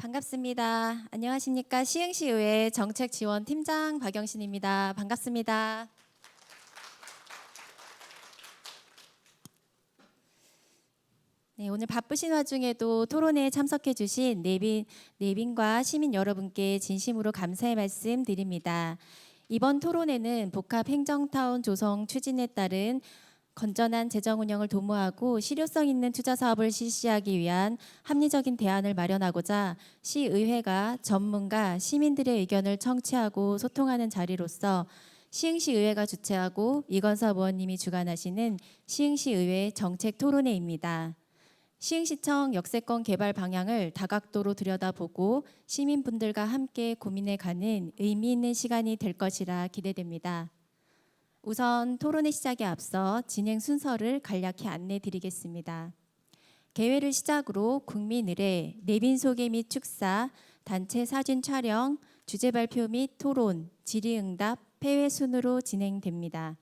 반갑습니다. 안녕하십니까. 시흥시의회 정책지원팀장 박영신입니다. 반갑습니다. 네, 오늘 바쁘신 와중에도 토론회에 참석해 주신 내빈과 시민 여러분께 진심으로 감사의 말씀 드립니다. 이번 토론회는 복합행정타운 조성 추진에 따른 건전한 재정 운영을 도모하고 실효성 있는 투자 사업을 실시하기 위한 합리적인 대안을 마련하고자 시의회가 전문가, 시민들의 의견을 청취하고 소통하는 자리로서 시흥시의회가 주최하고 이건섭 의원님이 주관하시는 시흥시의회 정책토론회입니다. 시흥시청 역세권 개발 방향을 다각도로 들여다보고 시민분들과 함께 고민해가는 의미 있는 시간이 될 것이라 기대됩니다. 우선 토론회 시작에 앞서 진행 순서를 간략히 안내 드리겠습니다. 개회를 시작으로 국민 의례, 내빈 소개 및 축사, 단체 사진 촬영, 주제 발표 및 토론, 질의응답, 폐회 순으로 진행됩니다.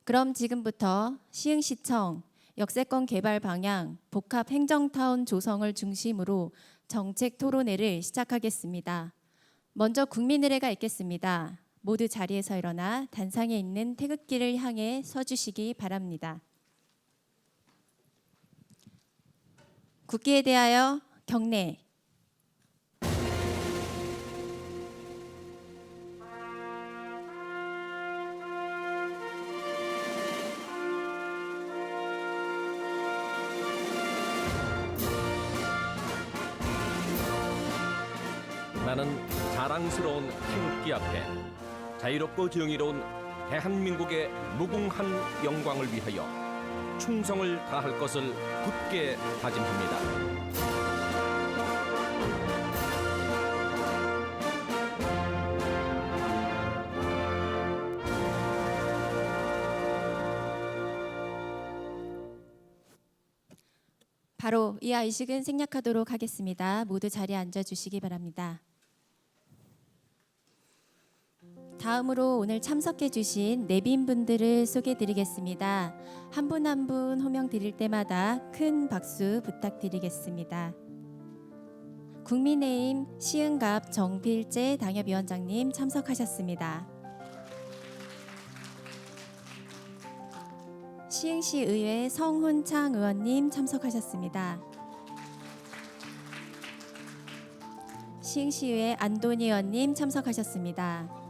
그럼 지금부터 시흥시청 역세권 개발 방향, 복합 행정타운 조성을 중심으로 정책 토론회를 시작하겠습니다. 먼저 국민 의례가 있겠습니다. 모두 자리에서 일어나 단상에 있는 태극기를 향해 서주시기 바랍니다. 국기에 대하여 경례. 나는 자랑스러운 태극기 앞에 자유롭고 정의로운 대한민국의 무궁한 영광을 위하여 충성을 다할 것을 굳게 다짐합니다. 바로 이 의식은 생략하도록 하겠습니다. 모두 자리에 앉아주시기 바랍니다. 다음으로 오늘 참석해 주신 내빈분들을 소개드리겠습니다. 한 분 한 분 호명 드릴 때마다 큰 박수 부탁드리겠습니다. 국민의힘 시흥갑 정필재 당협위원장님 참석하셨습니다. 시흥시의회 성훈창 의원님 참석하셨습니다. 시흥시의회 안돈희 의원님 참석하셨습니다.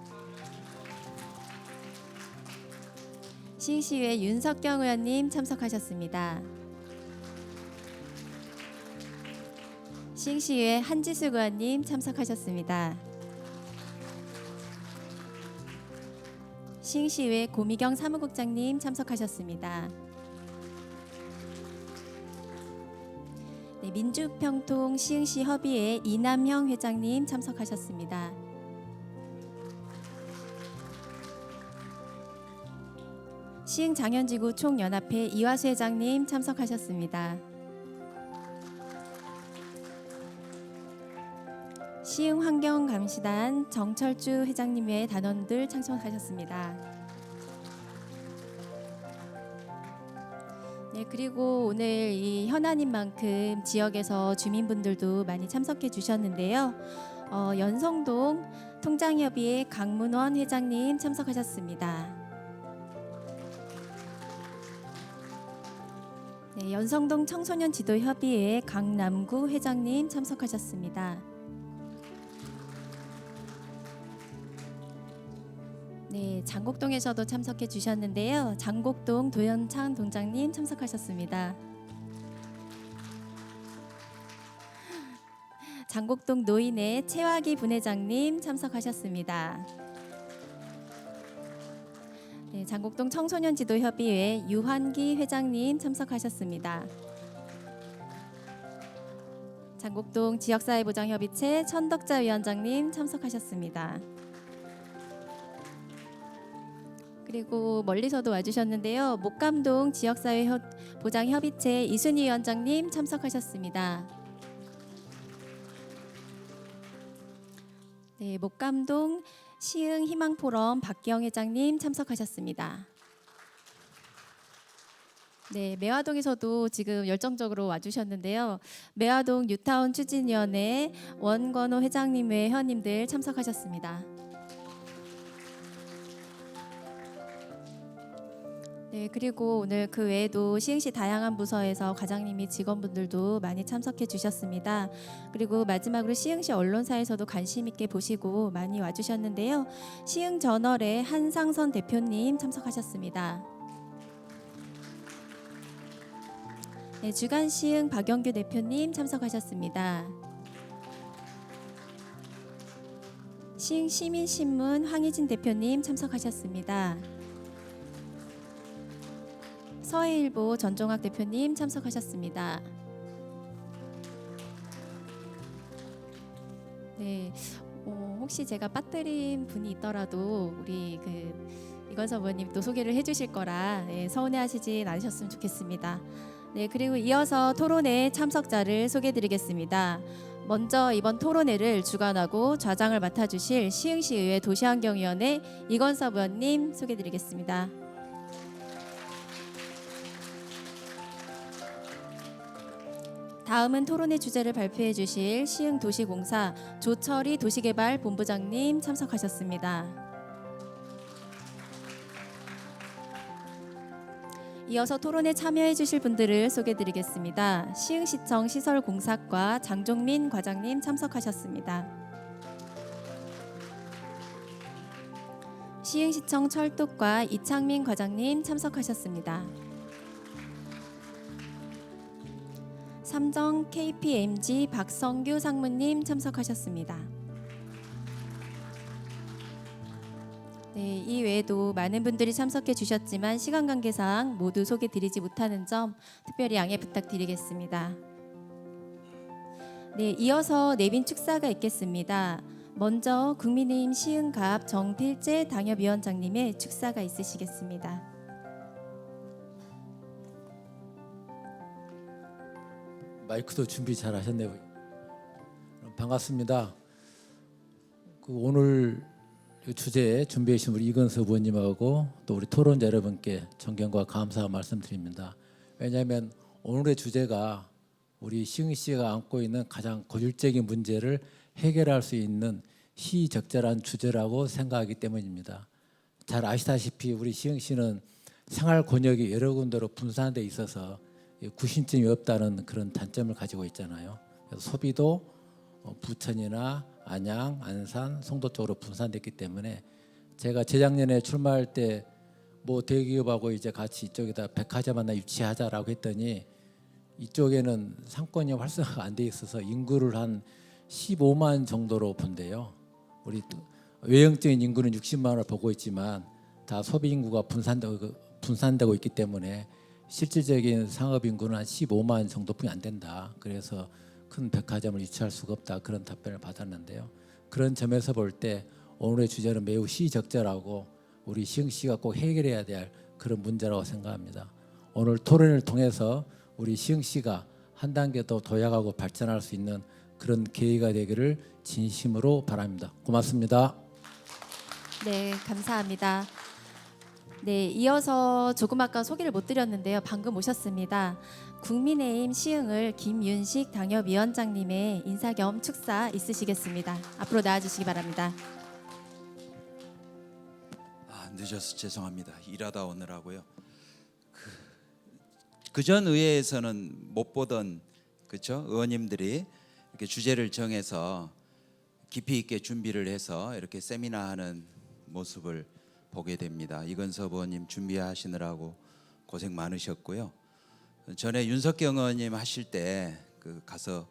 시흥시의회 윤석경 의원님 참석하셨습니다. 시흥시의회 한지숙 의원님 참석하셨습니다. 시흥시의회 고미경 사무국장님 참석하셨습니다. 네, 민주평통 시흥시 협의회 이남형 회장님 참석하셨습니다. 시흥장현지구 총연합회 이화수 회장님 참석하셨습니다. 시흥환경감시단 정철주 회장님 외 단원들 참석하셨습니다. 네, 그리고 오늘 이 현안인 만큼 지역에서 주민분들도 많이 참석해 주셨는데요. 연성동 통장협의회 강문원 회장님 참석하셨습니다. 네, 연성동 청소년 지도협의회 강남구 회장님 참석하셨습니다. 네, 장곡동에서도 참석해 주셨는데요. 장곡동 도현창 동장님 참석하셨습니다. 장곡동 노인회 최화기 분회장님 참석하셨습니다. 네, 장곡동 청소년 지도협의회 유환기 회장님 참석하셨습니다. 장곡동 지역사회보장협의체 천덕자 위원장님 참석하셨습니다. 그리고 멀리서도 와주셨는데요. 목감동 지역사회보장협의체 이순희 위원장님 참석하셨습니다. 네, 목감동 시흥희망포럼 박기영 회장님 참석하셨습니다. 네, 매화동에서도 지금 열정적으로 와주셨는데요. 매화동 뉴타운 추진위원회 원건호 회장님 외 회원님들 참석하셨습니다. 네, 그리고 오늘 그 외에도 시흥시 다양한 부서에서 과장님이 직원분들도 많이 참석해 주셨습니다. 그리고 마지막으로 시흥시 언론사에서도 관심 있게 보시고 많이 와주셨는데요. 시흥저널의 한상선 대표님 참석하셨습니다. 네, 주간 시흥 박영규 대표님 참석하셨습니다. 시흥 시민신문 황희진 대표님 참석하셨습니다. 서해일보 전종학 대표님 참석하셨습니다. 네, 혹시 제가 빠뜨린 분이 있더라도 우리 이건섭 의원님 또 소개를 해주실 거라 서운해하시진 않으셨으면 좋겠습니다. 네, 그리고 이어서 토론회 참석자를 소개해드리겠습니다. 먼저 이번 토론회를 주관하고 좌장을 맡아주실 시흥시의회 도시환경위원회 이건섭 의원님 소개해드리겠습니다. 다음은 토론회 주제를 발표해 주실 시흥도시공사 조철희 도시개발본부장님 참석하셨습니다. 이어서 토론에 참여해 주실 분들을 소개해 드리겠습니다. 시흥시청 시설공사과 장종민 과장님 참석하셨습니다. 시흥시청 철도과 이창민 과장님 참석하셨습니다. 삼정 KPMG 박성규 상무님 참석하셨습니다. 네, 이 외에도 많은 분들이 참석해 주셨지만 시간 관계상 모두 소개드리지 못하는 점 특별히 양해 부탁드리겠습니다. 네, 이어서 내빈 축사가 있겠습니다. 먼저 국민의힘 시흥갑 정필재 당협위원장님의 축사가 있으시겠습니다. 마이크도 준비 잘 하셨네요. 반갑습니다. 오늘 주제에 준비해 주신 우리 이건섭 의원님하고 또 우리 토론자 여러분께 존경과 감사 말씀드립니다. 왜냐하면 오늘의 주제가 우리 시흥시가 안고 있는 가장 고질적인 문제를 해결할 수 있는 시적절한 주제라고 생각하기 때문입니다. 잘 아시다시피 우리 시흥시는 생활 권역이 여러 군데로 분산돼 있어서 구심점이 없다는 그런 단점을 가지고 있잖아요. 그래서 소비도 부천이나 안양, 안산, 송도 쪽으로 분산됐기 때문에 제가 재작년에 출마할 때 뭐 대기업하고 이제 같이 이쪽에다 백화점 하나 유치하자라고 했더니 이쪽에는 상권이 활성화가 안 돼 있어서 인구를 한 15만 정도로 본대요. 우리 외형적인 인구는 60만을 보고 있지만 다 소비 인구가 분산되고 있기 때문에 실질적인 상업 인구는 한 15만 정도뿐이 안 된다. 그래서 큰 백화점을 유치할 수가 없다. 그런 답변을 받았는데요. 그런 점에서 볼 때 오늘의 주제는 매우 시적절하고 우리 시흥시가 꼭 해결해야 될 그런 문제라고 생각합니다. 오늘 토론을 통해서 우리 시흥시가 한 단계 더 도약하고 발전할 수 있는 그런 계기가 되기를 진심으로 바랍니다. 고맙습니다. 네, 감사합니다. 네, 이어서 조금 아까 소개를 못 드렸는데요. 방금 오셨습니다. 국민의힘 시흥을 김윤식 당협위원장님의 인사 겸 축사 있으시겠습니다. 앞으로 나와주시기 바랍니다. 늦어서 죄송합니다. 일하다 오느라고요. 그전 의회에서는 못 보던 그렇죠? 의원님들이 이렇게 주제를 정해서 깊이 있게 준비를 해서 이렇게 세미나하는 모습을 보게 됩니다. 이건섭 의원님 준비하시느라고 고생 많으셨고요. 전에 윤석경 의원님 하실 때 가서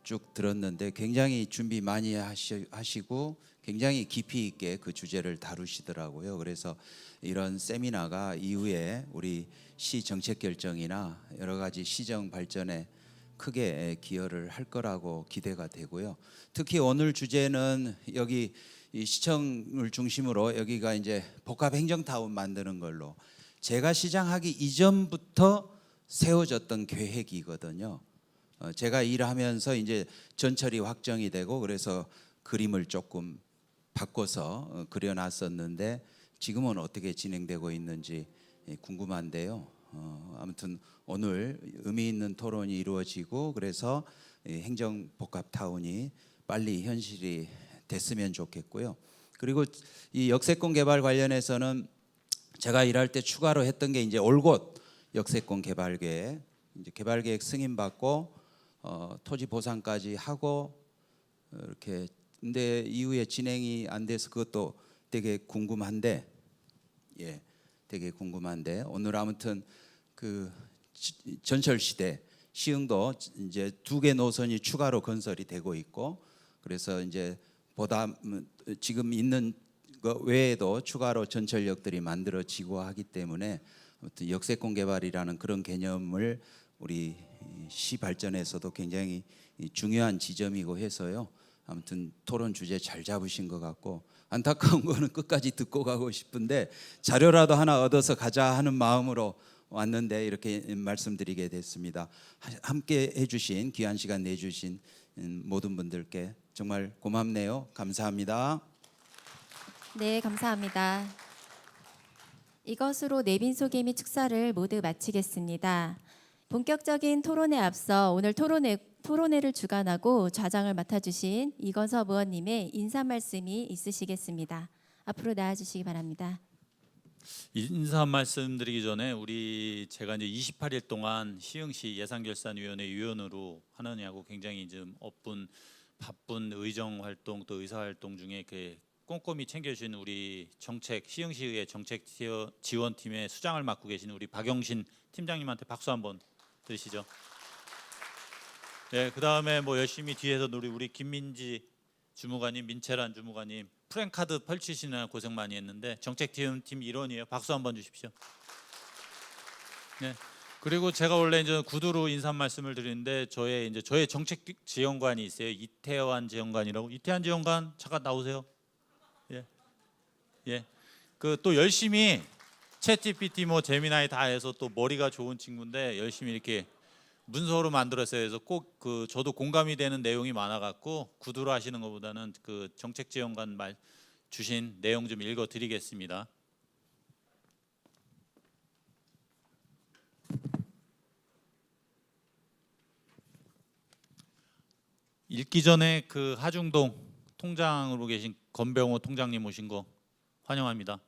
쭉 들었는데 굉장히 준비 많이 하시고 굉장히 깊이 있게 그 주제를 다루시더라고요. 그래서 이런 세미나가 이후에 우리 시 정책 결정이나 여러 가지 시정 발전에 크게 기여를 할 거라고 기대가 되고요. 특히 오늘 주제는 여기 이 시청을 중심으로 여기가 이제 복합 행정타운 만드는 걸로 제가 시장하기 이전부터 세워졌던 계획이거든요. 제가 일하면서 이제 전철이 확정이 되고 그래서 그림을 조금 바꿔서 그려놨었는데 지금은 어떻게 진행되고 있는지 궁금한데요. 아무튼 오늘 의미 있는 토론이 이루어지고 그래서 이 행정복합타운이 빨리 현실이 됐으면 좋겠고요. 그리고 이 역세권 개발 관련해서는 제가 일할 때 추가로 했던 게 이제 올곳 역세권 개발계획, 이제 개발계획 승인받고 토지 보상까지 하고 이렇게 근데 이후에 진행이 안 돼서 그것도 되게 궁금한데, 예, 되게 궁금한데 오늘 아무튼 그 전철 시대 시흥도 이제 2개 노선이 추가로 건설이 되고 있고 그래서 이제 보다 지금 있는 거 외에도 추가로 전철역들이 만들어지고 하기 때문에 아무튼 역세권 개발이라는 그런 개념을 우리 시 발전에서도 굉장히 중요한 지점이고 해서요. 아무튼 토론 주제 잘 잡으신 것 같고 안타까운 거는 끝까지 듣고 가고 싶은데 자료라도 하나 얻어서 가자 하는 마음으로 왔는데 이렇게 말씀드리게 됐습니다. 함께 해주신 귀한 시간 내주신 모든 분들께 정말 고맙네요. 감사합니다. 네, 감사합니다. 이것으로 내빈 소개 및 축사를 모두 마치겠습니다. 본격적인 토론에 앞서 오늘 토론회를 주관하고 좌장을 맡아주신 이건섭 의원님의 인사 말씀이 있으시겠습니다. 앞으로 나와주시기 바랍니다. 인사 말씀드리기 전에 제가 이제 28일 동안 시흥시 예산결산위원회 위원으로 하느냐고 굉장히 좀 바쁜 의정 활동 또 의사 활동 중에 이렇게 꼼꼼히 챙겨주신 우리 시흥시의 정책 지원팀의 수장을 맡고 계신 우리 박영신 팀장님한테 박수 한번 드리시죠. 네, 그 다음에 뭐 열심히 뒤에서 우리 김민지 주무관님, 민채란 주무관님 프랭카드 펼치시느라 고생 많이 했는데 정책팀 일원이에요. 박수 한번 주십시오. 네. 그리고 제가 원래 이제 구두로 인사 말씀을 드리는데 저의 정책 지원관이 있어요. 이태환 지원관이라고. 이태환 지원관 잠깐 나오세요. 예. 예. 그 또 열심히 챗GPT 뭐 제미나이 다 해서 또 머리가 좋은 친구인데 열심히 이렇게 문서로 만들었어요. 그래서 꼭 저도 공감이 되는 내용이 많아갖고 구두로 하시는 것보다는 그 정책지원관 주신 내용 좀 읽어드리겠습니다. 읽기 전에 그 하중동 통장으로 계신 건병호 통장님 오신 거 환영합니다.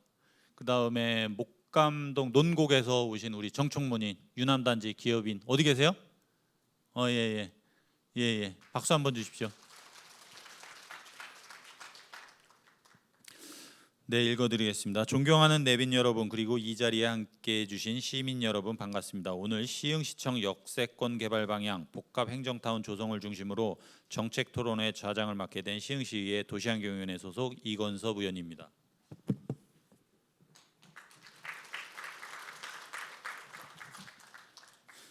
그 다음에 목감동 논곡에서 오신 우리 정총무님, 유남단지 기업인 어디 계세요? 예. 박수 한번 주십시오. 네, 읽어드리겠습니다. 존경하는 내빈 여러분 그리고 이 자리에 함께해 주신 시민 여러분 반갑습니다. 오늘 시흥시청 역세권 개발 방향 복합행정타운 조성을 중심으로 정책 토론회 좌장을 맡게 된 시흥시의회 도시환경위원회 소속 이건섭 의원입니다.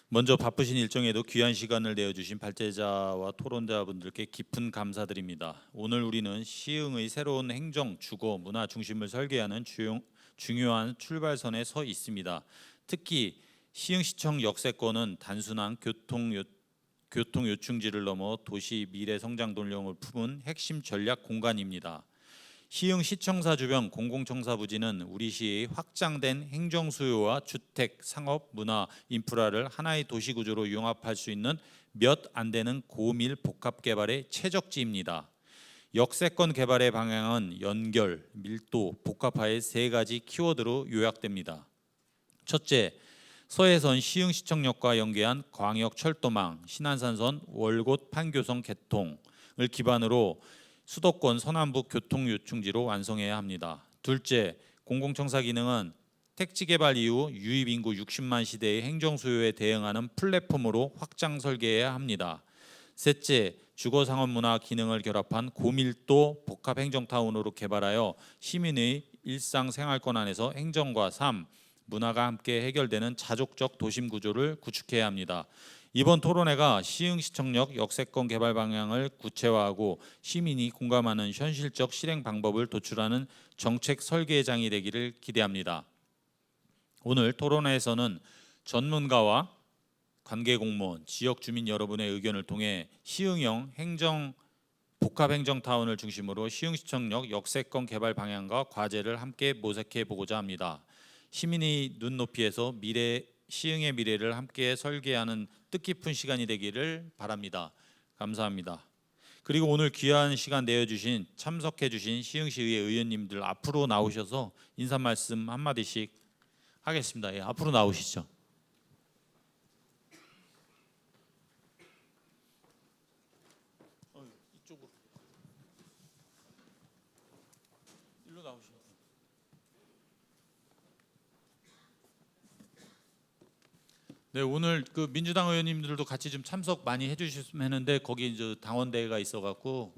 먼저 바쁘신 일정에도 귀한 시간을 내어주신 발제자와 토론자분들께 깊은 감사드립니다. 오늘 우리는 시흥의 새로운 행정, 주거, 문화 중심을 설계하는 중요한 출발선에 서 있습니다. 특히 시흥시청 역세권은 단순한 교통 요충지를 넘어 도시 미래 성장 동력을 품은 핵심 전략 공간입니다. 시흥시청사 주변 공공청사 부지는 우리 시의 확장된 행정 수요와 주택, 상업, 문화, 인프라를 하나의 도시 구조로 융합할 수 있는 몇 안 되는 고밀 복합 개발의 최적지입니다. 역세권 개발의 방향은 연결, 밀도, 복합화의 3가지 키워드로 요약됩니다. 첫째, 서해선 시흥시청역과 연계한 광역철도망, 신안산선 월곶 판교선 개통을 기반으로 수도권 서남부 교통요충지로 완성해야 합니다. 둘째, 공공청사 기능은 택지 개발 이후 유입 인구 60만 시대의 행정 수요에 대응하는 플랫폼으로 확장 설계해야 합니다. 셋째, 주거 상업 문화 기능을 결합한 고밀도 복합 행정타운으로 개발하여 시민의 일상 생활권 안에서 행정과 삶, 문화가 함께 해결되는 자족적 도심 구조를 구축해야 합니다. 이번 토론회가 시흥시청역 역세권 개발 방향을 구체화하고 시민이 공감하는 현실적 실행 방법을 도출하는 정책 설계장이 되기를 기대합니다. 오늘 토론회에서는 전문가와 관계 공무원, 지역 주민 여러분의 의견을 통해 시흥형 복합행정타운을 중심으로 시흥시청역 역세권 개발 방향과 과제를 함께 모색해 보고자 합니다. 시민의 눈높이에서 시흥의 미래를 함께 설계하는 뜻깊은 시간이 되기를 바랍니다. 감사합니다. 그리고 오늘 귀한 시간 내어주신 참석해주신 시흥시의회 의원님들 앞으로 나오셔서 인사 말씀 한마디씩 하겠습니다. 예, 앞으로 나오시죠. 이쪽으로. 일로 나오시죠. 네, 오늘 그 민주당 의원님들도 같이 좀 참석 많이 해주셨으면 했는데 거기 이제 당원대회가 있어갖고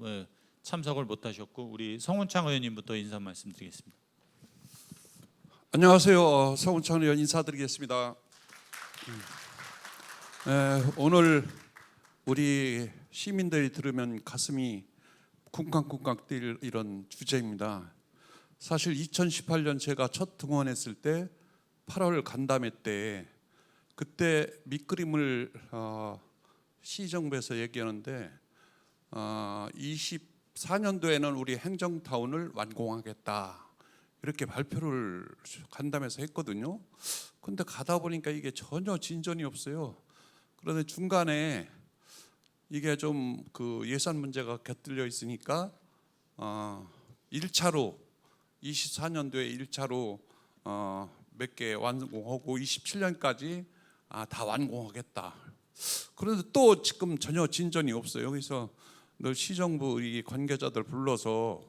참석을 못하셨고 우리 성운창 의원님부터 인사 말씀드리겠습니다. 안녕하세요. 성운창 의원 인사드리겠습니다. 오늘 우리 시민들이 들으면 가슴이 쿵쾅쿵쾅 뛸 이런 주제입니다. 사실 2018년 제가 첫 등원했을 때 8월 간담회 때 그때 밑그림을 시정부에서 얘기하는데 24년도에는 우리 행정타운을 완공하겠다 이렇게 발표를 간담회에서 했거든요. 근데 가다 보니까 이게 전혀 진전이 없어요. 그런데 중간에 이게 좀 그 예산 문제가 곁들여 있으니까 1차로 24년도에 1차로 몇 개 완공하고 27년까지 다 완공하겠다. 그런데 또 지금 전혀 진전이 없어요. 그래서 늘 시정부 우리 관계자들 불러서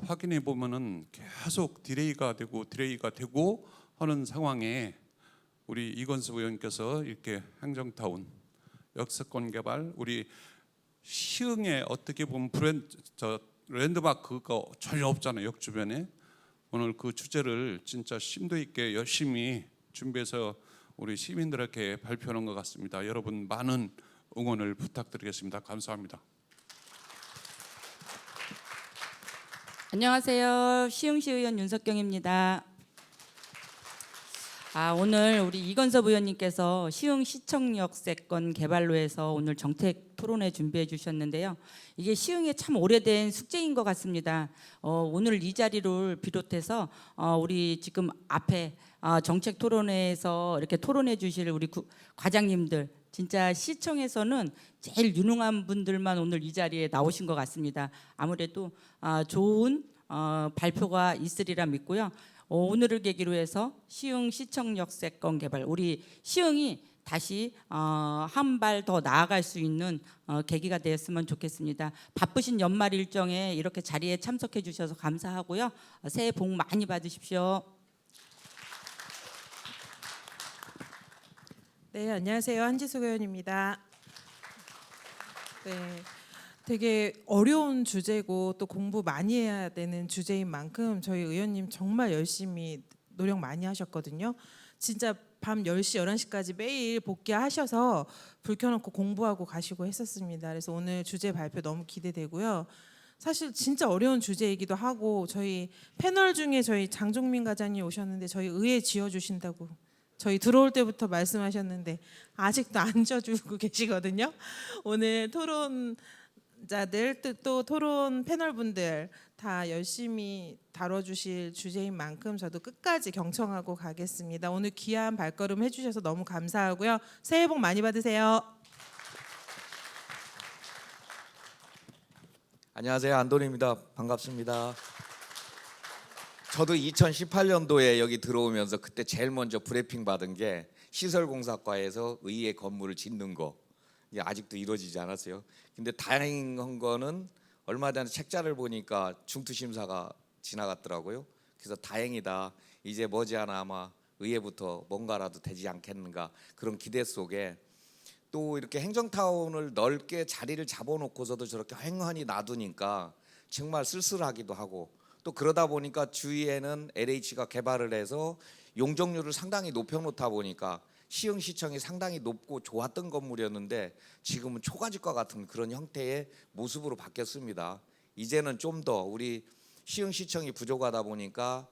확인해 보면은 계속 디레이가 되고 하는 상황에 우리 이건수 의원께서 이렇게 행정타운 역세권 개발 우리 시흥에 어떻게 보면 랜드마크가 전혀 없잖아요. 역 주변에. 오늘 그 주제를 진짜 심도 있게 열심히 준비해서 우리 시민들에게 발표하는 것 같습니다. 여러분 많은 응원을 부탁드리겠습니다. 감사합니다. 안녕하세요. 시흥시 의원 윤석경입니다. 오늘 우리 이건섭 의원님께서 시흥 시청역세권 개발로 해서 오늘 정책 토론회 준비해 주셨는데요. 이게 시흥에 참 오래된 숙제인 것 같습니다. 오늘 이 자리를 비롯해서 우리 지금 앞에 정책 토론회에서 이렇게 토론해 주실 우리 과장님들 진짜 시청에서는 제일 유능한 분들만 오늘 이 자리에 나오신 것 같습니다. 아무래도 좋은 발표가 있으리라 믿고요. 오늘을 계기로 해서 시흥 시청 역세권 개발 우리 시흥이 다시 한 발 더 나아갈 수 있는 계기가 되었으면 좋겠습니다. 바쁘신 연말 일정에 이렇게 자리에 참석해 주셔서 감사하고요. 새해 복 많이 받으십시오. 네, 안녕하세요. 한지숙 의원입니다. 네, 되게 어려운 주제고 또 공부 많이 해야 되는 주제인 만큼 저희 의원님 정말 열심히 노력 많이 하셨거든요. 진짜 밤 10시, 11시까지 매일 복귀하셔서 불 켜놓고 공부하고 가시고 했었습니다. 그래서 오늘 주제 발표 너무 기대되고요. 사실 진짜 어려운 주제이기도 하고 저희 패널 중에 저희 장종민 과장님 오셨는데 저희 의회 지어주신다고 저희 들어올 때부터 말씀하셨는데 아직도 안 져주고 계시거든요. 오늘 토론자들 또 토론 패널분들 다 열심히 다뤄주실 주제인 만큼 저도 끝까지 경청하고 가겠습니다. 오늘 귀한 발걸음 해주셔서 너무 감사하고요. 새해 복 많이 받으세요. 안녕하세요. 안돈입니다. 반갑습니다. 저도 2018년도에 여기 들어오면서 그때 제일 먼저 브리핑 받은 게 시설공사과에서 의회 건물을 짓는 거. 이게 아직도 이루어지지 않았어요. 근데 다행한 거는 얼마 전에 책자를 보니까 중투심사가 지나갔더라고요. 그래서 다행이다. 이제 머지않아 아마 의회부터 뭔가라도 되지 않겠는가 그런 기대 속에 또 이렇게 행정타운을 넓게 자리를 잡아놓고서도 저렇게 횡하니 놔두니까 정말 쓸쓸하기도 하고 또 그러다 보니까 주위에는 LH가 개발을 해서 용적률을 상당히 높여놓다 보니까 시흥시청이 상당히 높고 좋았던 건물이었는데 지금은 초가집과 같은 그런 형태의 모습으로 바뀌었습니다. 이제는 좀 더 우리 시흥시청이 부족하다 보니까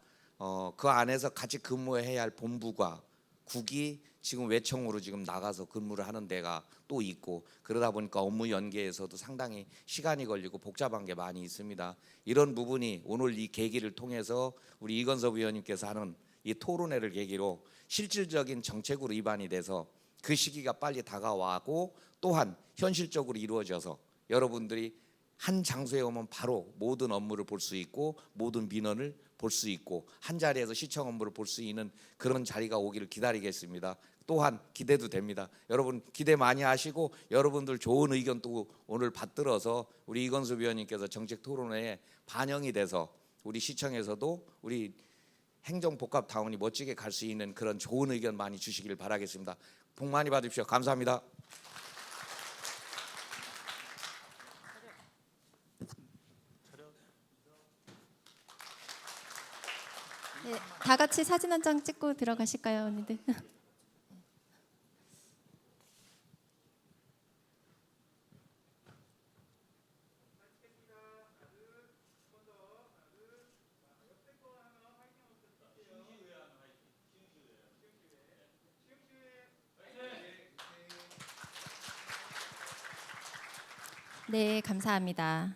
그 안에서 같이 근무해야 할 본부가 국이 지금 외청으로 지금 나가서 근무를 하는 데가 또 있고 그러다 보니까 업무 연계에서도 상당히 시간이 걸리고 복잡한 게 많이 있습니다. 이런 부분이 오늘 이 계기를 통해서 우리 이건섭 의원님께서 하는 이 토론회를 계기로 실질적인 정책으로 입안이 돼서 그 시기가 빨리 다가와고 또한 현실적으로 이루어져서 여러분들이 한 장소에 오면 바로 모든 업무를 볼 수 있고 모든 민원을 볼 수 있고 한 자리에서 시청 업무를 볼 수 있는 그런 자리가 오기를 기다리겠습니다. 또한 기대도 됩니다. 여러분 기대 많이 하시고 여러분들 좋은 의견 또 오늘 받들어서 우리 이건수 위원님께서 정책 토론회에 반영이 돼서 우리 시청에서도 우리 행정복합타운이 멋지게 갈 수 있는 그런 좋은 의견 많이 주시길 바라겠습니다. 복 많이 받으십시오. 감사합니다. 네, 다 같이 사진 한 장 찍고 들어가실까요, 언니들? 네, 감사합니다.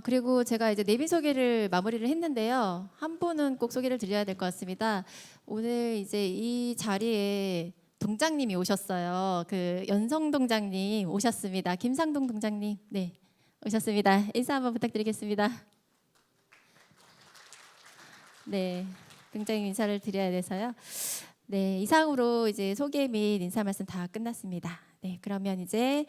그리고 제가 이제 내빈 소개를 마무리를 했는데요. 한 분은 꼭 소개를 드려야 될 것 같습니다. 오늘 이제 이 자리에 동장님이 오셨어요. 그 연성 동장님 오셨습니다. 김상동 동장님, 네, 오셨습니다. 인사 한번 부탁드리겠습니다. 네, 동장님 인사를 드려야 돼서요. 네, 이상으로 이제 소개 및 인사 말씀 다 끝났습니다. 네, 그러면 이제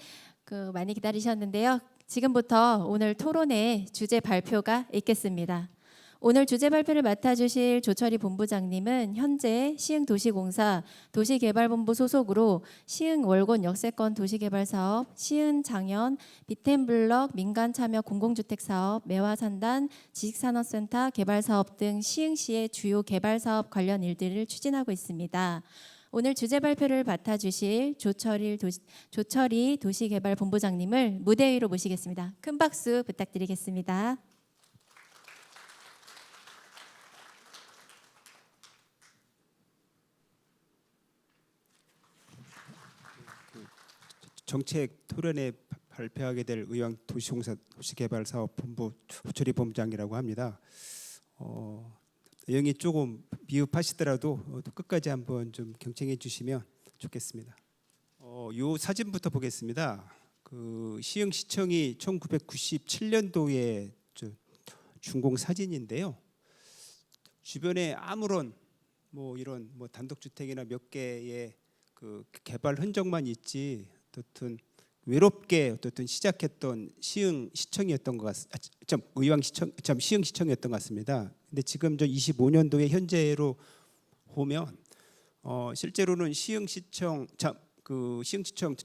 많이 기다리셨는데요. 지금부터 오늘 토론회 주제 발표가 있겠습니다. 오늘 주제 발표를 맡아주실 조철희 본부장님은 현재 시흥도시공사 도시개발본부 소속으로 시흥 월곤 역세권 도시개발사업, 시흥 장현 비템블럭 민간참여 공공주택사업, 매화산단 지식산업센터 개발사업 등 시흥시의 주요 개발사업 관련 일들을 추진하고 있습니다. 오늘 주제 발표를 맡아주실 조철희 도시개발본부장님을 무대 위로 모시겠습니다. 큰 박수 부탁드리겠습니다. 정책 토론회 발표하게 될 의왕 도시공사 도시개발사업본부 조철희 본부장이라고 합니다. 내용이 조금 미흡하시더라도 끝까지 한번 좀 경청해 주시면 좋겠습니다. 요 사진부터 보겠습니다. 그 시흥시청이 1997년도에 준공 사진인데요. 주변에 아무런 이런 단독주택이나 몇 개의 그 개발 흔적만 있지 어떻든 외롭게 어떻든 시작했던 시흥시청이었던 것 같습니다. 의왕시청, 시흥시청이었던 것 같습니다. 근데 지금 25년도에 현재로 보면 실제로는 시흥시청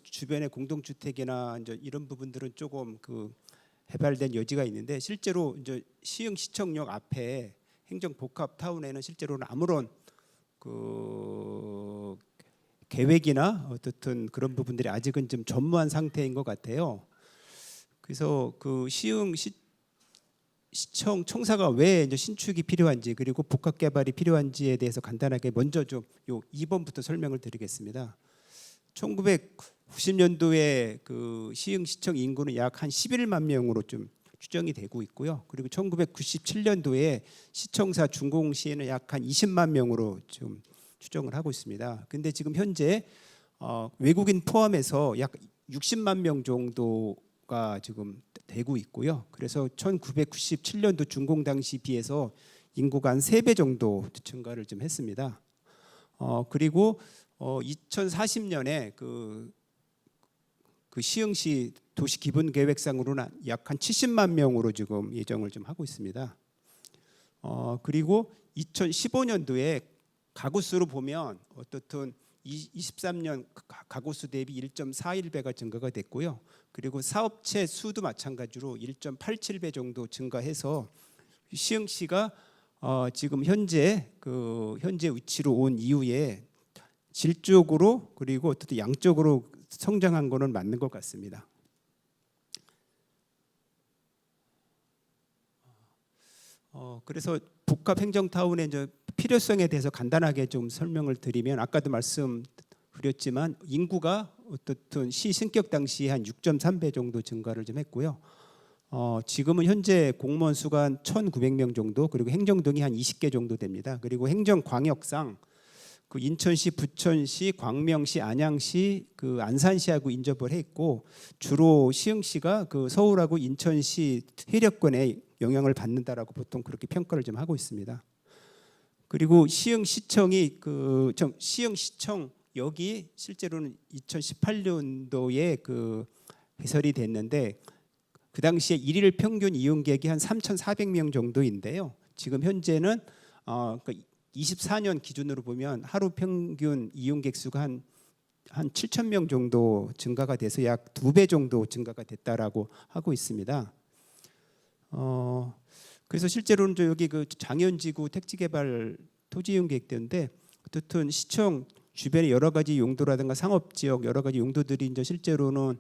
주변의 공동주택이나 이제 이런 부분들은 조금 개발된 여지가 있는데 실제로 이제 시흥시청역 앞에 행정복합타운에는 실제로는 아무런 계획이나 어떻든 그런 부분들이 아직은 좀 전무한 상태인 것 같아요. 그래서 시청 청사가 왜 이제 신축이 필요한지 그리고 복합 개발이 필요한지에 대해서 간단하게 먼저 좀 2번부터 설명을 드리겠습니다. 1990년도에 시흥시청 인구는 약 한 11만 명으로 좀 추정이 되고 있고요. 그리고 1997년도에 시청사 준공 시에는 약 한 20만 명으로 좀 추정을 하고 있습니다. 근데 지금 현재 외국인 포함해서 약 60만 명 정도가 지금 되고 있고요. 그래서 1997년도 준공 당시 비해서 인구가 한 3배 정도 증가를 좀 했습니다. 그리고 2040년에 그 시흥시 도시 기본 계획상으로는 약 한 70만 명으로 지금 예정을 좀 하고 있습니다. 그리고 2015년도에 가구 수로 보면 어떻든 23년 가구 수 대비 1.41배가 증가가 됐고요. 그리고 사업체 수도 마찬가지로 1.87배 정도 증가해서 시흥시가 지금 현재 위치로 온 이후에 질적으로 그리고 어떻든 양적으로 성장한 거는 맞는 것 같습니다. 그래서 복합 행정타운의 이제 필요성에 대해서 간단하게 좀 설명을 드리면 아까도 말씀드렸지만 인구가 어떻든 시 신격 당시에 한 6.3배 정도 증가를 좀 했고요. 지금은 현재 공무원 수가 한 1,900명 정도, 그리고 행정동이 한 20개 정도 됩니다. 그리고 행정광역상 그 인천시, 부천시, 광명시, 안양시, 그 안산시하고 인접을 했고, 주로 시흥시가 그 서울하고 인천시 세력권에 영향을 받는다라고 보통 그렇게 평가를 좀 하고 있습니다. 그리고 시흥시청이 시흥시청역이 실제로는 2018년도에 그 개설이 됐는데, 그 당시에 일일 평균 이용객이 한 3,400명 정도인데요. 지금 현재는 24년 기준으로 보면 하루 평균 이용객 수가 한 7,000명 정도 증가가 돼서 약 2배 정도 증가가 됐다라고 하고 있습니다. 그래서 실제로는 여기 그 장현지구 택지개발 토지 이용객대인데, 어쨌든 시청 주변의 여러 가지 용도라든가 상업 지역 여러 가지 용도들이 이제 실제로는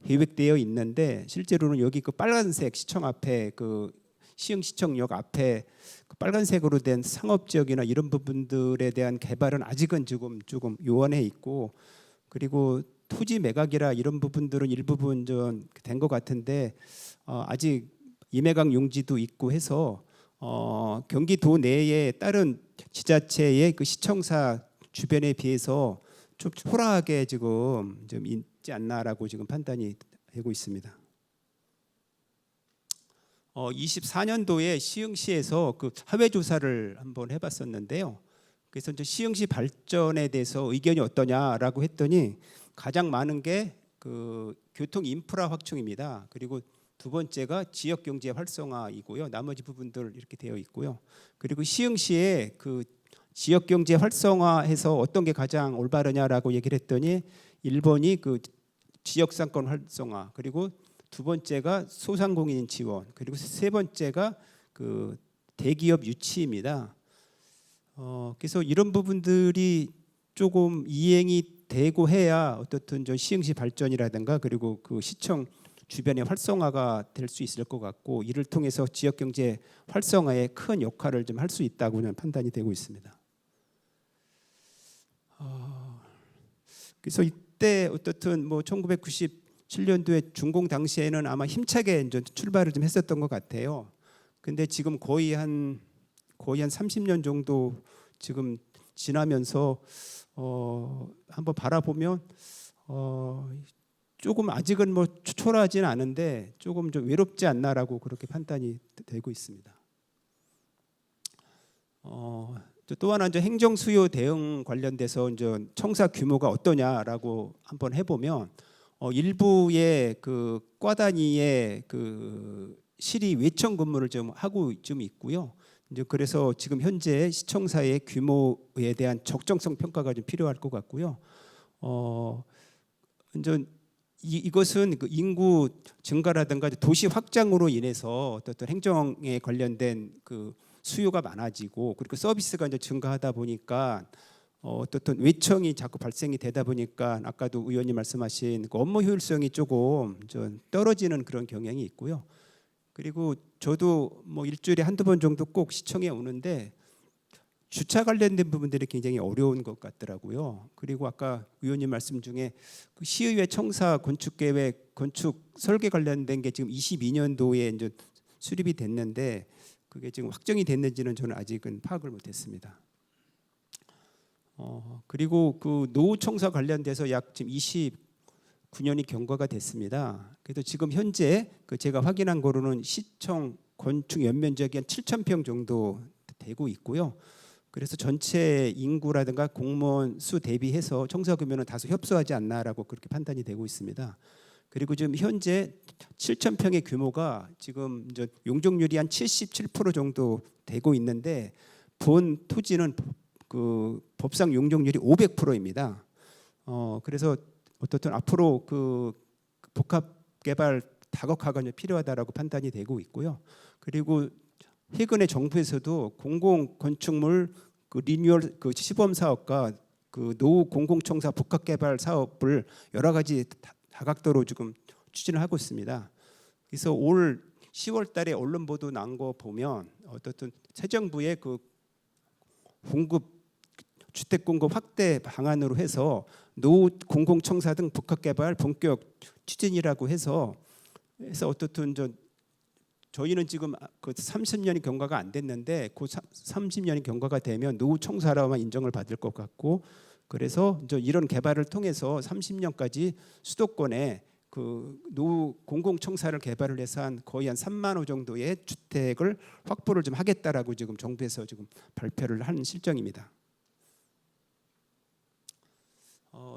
계획되어 있는데, 실제로는 여기 그 빨간색 시청 앞에 그 시흥시청역 앞에 그 빨간색으로 된 상업 지역이나 이런 부분들에 대한 개발은 아직은 조금 요원해 있고, 그리고 토지 매각이라 이런 부분들은 일부분 좀 된 것 같은데, 아직 임해강 용지도 있고 해서 경기도 내에 다른 지자체의 그 시청사 주변에 비해서 좀 초라하게 지금 좀 있지 않나라고 지금 판단이 되고 있습니다. 24년도에 시흥시에서 그 사회 조사를 한번 해봤었는데요. 그래서 이제 시흥시 발전에 대해서 의견이 어떠냐라고 했더니 가장 많은 게 그 교통 인프라 확충입니다. 그리고 두 번째가 지역 경제 활성화이고요. 나머지 부분들 이렇게 되어 있고요. 그리고 시흥시의 그 지역 경제 활성화해서 어떤 게 가장 올바르냐라고 얘기를 했더니 1번이 그 지역 상권 활성화, 그리고 두 번째가 소상공인 지원, 그리고 세 번째가 그 대기업 유치입니다. 그래서 이런 부분들이 조금 이행이 되고 해야 어떻든 저 시흥시 발전이라든가 그리고 그 시청 주변의 활성화가 될 수 있을 것 같고, 이를 통해서 지역 경제 활성화에 큰 역할을 좀 할 수 있다고는 판단이 되고 있습니다. 그래서 이때 어떻든 뭐 1997년도에 준공 당시에는 아마 힘차게 이제 출발을 좀 했었던 것 같아요. 근데 지금 거의 한 30년 정도 지금 지나면서 한번 바라보면 조금 아직은 뭐 초라하지는 않은데 조금 좀 외롭지 않나라고 그렇게 판단이 되고 있습니다. 또 하나 이제 행정 수요 대응 관련돼서 이제 청사 규모가 어떠냐라고 한번 해보면 일부의 그 과 단위의 그 실이 외청 근무를 좀 하고 좀 있고요. 이제 그래서 지금 현재 시청사의 규모에 대한 적정성 평가가 좀 필요할 것 같고요. 이제 이것은 그 인구 증가라든가 도시 확장으로 인해서 어떤 행정에 관련된 그 수요가 많아지고, 그리고 서비스가 이제 증가하다 보니까 어떤 외청이 자꾸 발생이 되다 보니까 아까도 의원님 말씀하신 그 업무 효율성이 조금 좀 떨어지는 그런 경향이 있고요. 그리고 저도 뭐 일주일에 한두 번 정도 꼭 시청에 오는데 주차 관련된 부분들이 굉장히 어려운 것 같더라고요. 그리고 아까 의원님 말씀 중에 그 시의회 청사 건축계획, 건축 설계 관련된 게 지금 22년도에 이제 수립이 됐는데 그게 지금 확정이 됐는지는 저는 아직은 파악을 못했습니다. 그리고 그 노후 청사 관련돼서 약 지금 29년이 경과가 됐습니다. 그래도 지금 현재 그 제가 확인한 거로는 시청 건축 연면적이 한 7,000평 정도 되고 있고요. 그래서 전체 인구라든가 공무원 수 대비해서 청사 규모는 다소 협소하지 않나라고 그렇게 판단이 되고 있습니다. 그리고 지금 현재 7,000평의 규모가 지금 이제 용적률이 한 77% 정도 되고 있는데 본 토지는 그 법상 용적률이 500%입니다. 그래서 어떻든 앞으로 그 복합 개발 다각화가 필요하다라고 판단이 되고 있고요. 그리고 최근에 정부에서도 공공 건축물 그 리뉴얼 그 시범 사업과 그 노후 공공청사 복합 개발 사업을 여러 가지 다각도로 지금 추진을 하고 있습니다. 그래서 올 10월달에 언론 보도 난 거 보면 어떻든 새 정부의 그 공급 주택 공급 확대 방안으로 해서 노후 공공청사 등 복합 개발 본격 추진이라고 해서 어떻든 저희는 지금 그 30년이 경과가 안 됐는데 그 30년이 경과가 되면 노후 청사로만 인정을 받을 것 같고, 그래서 이제 이런 개발을 통해서 30년까지 수도권에 그 노후 공공청사를 개발을 해서 한 거의 한 3만 호 정도의 주택을 확보를 좀 하겠다라고 지금 정부에서 지금 발표를 한 실정입니다.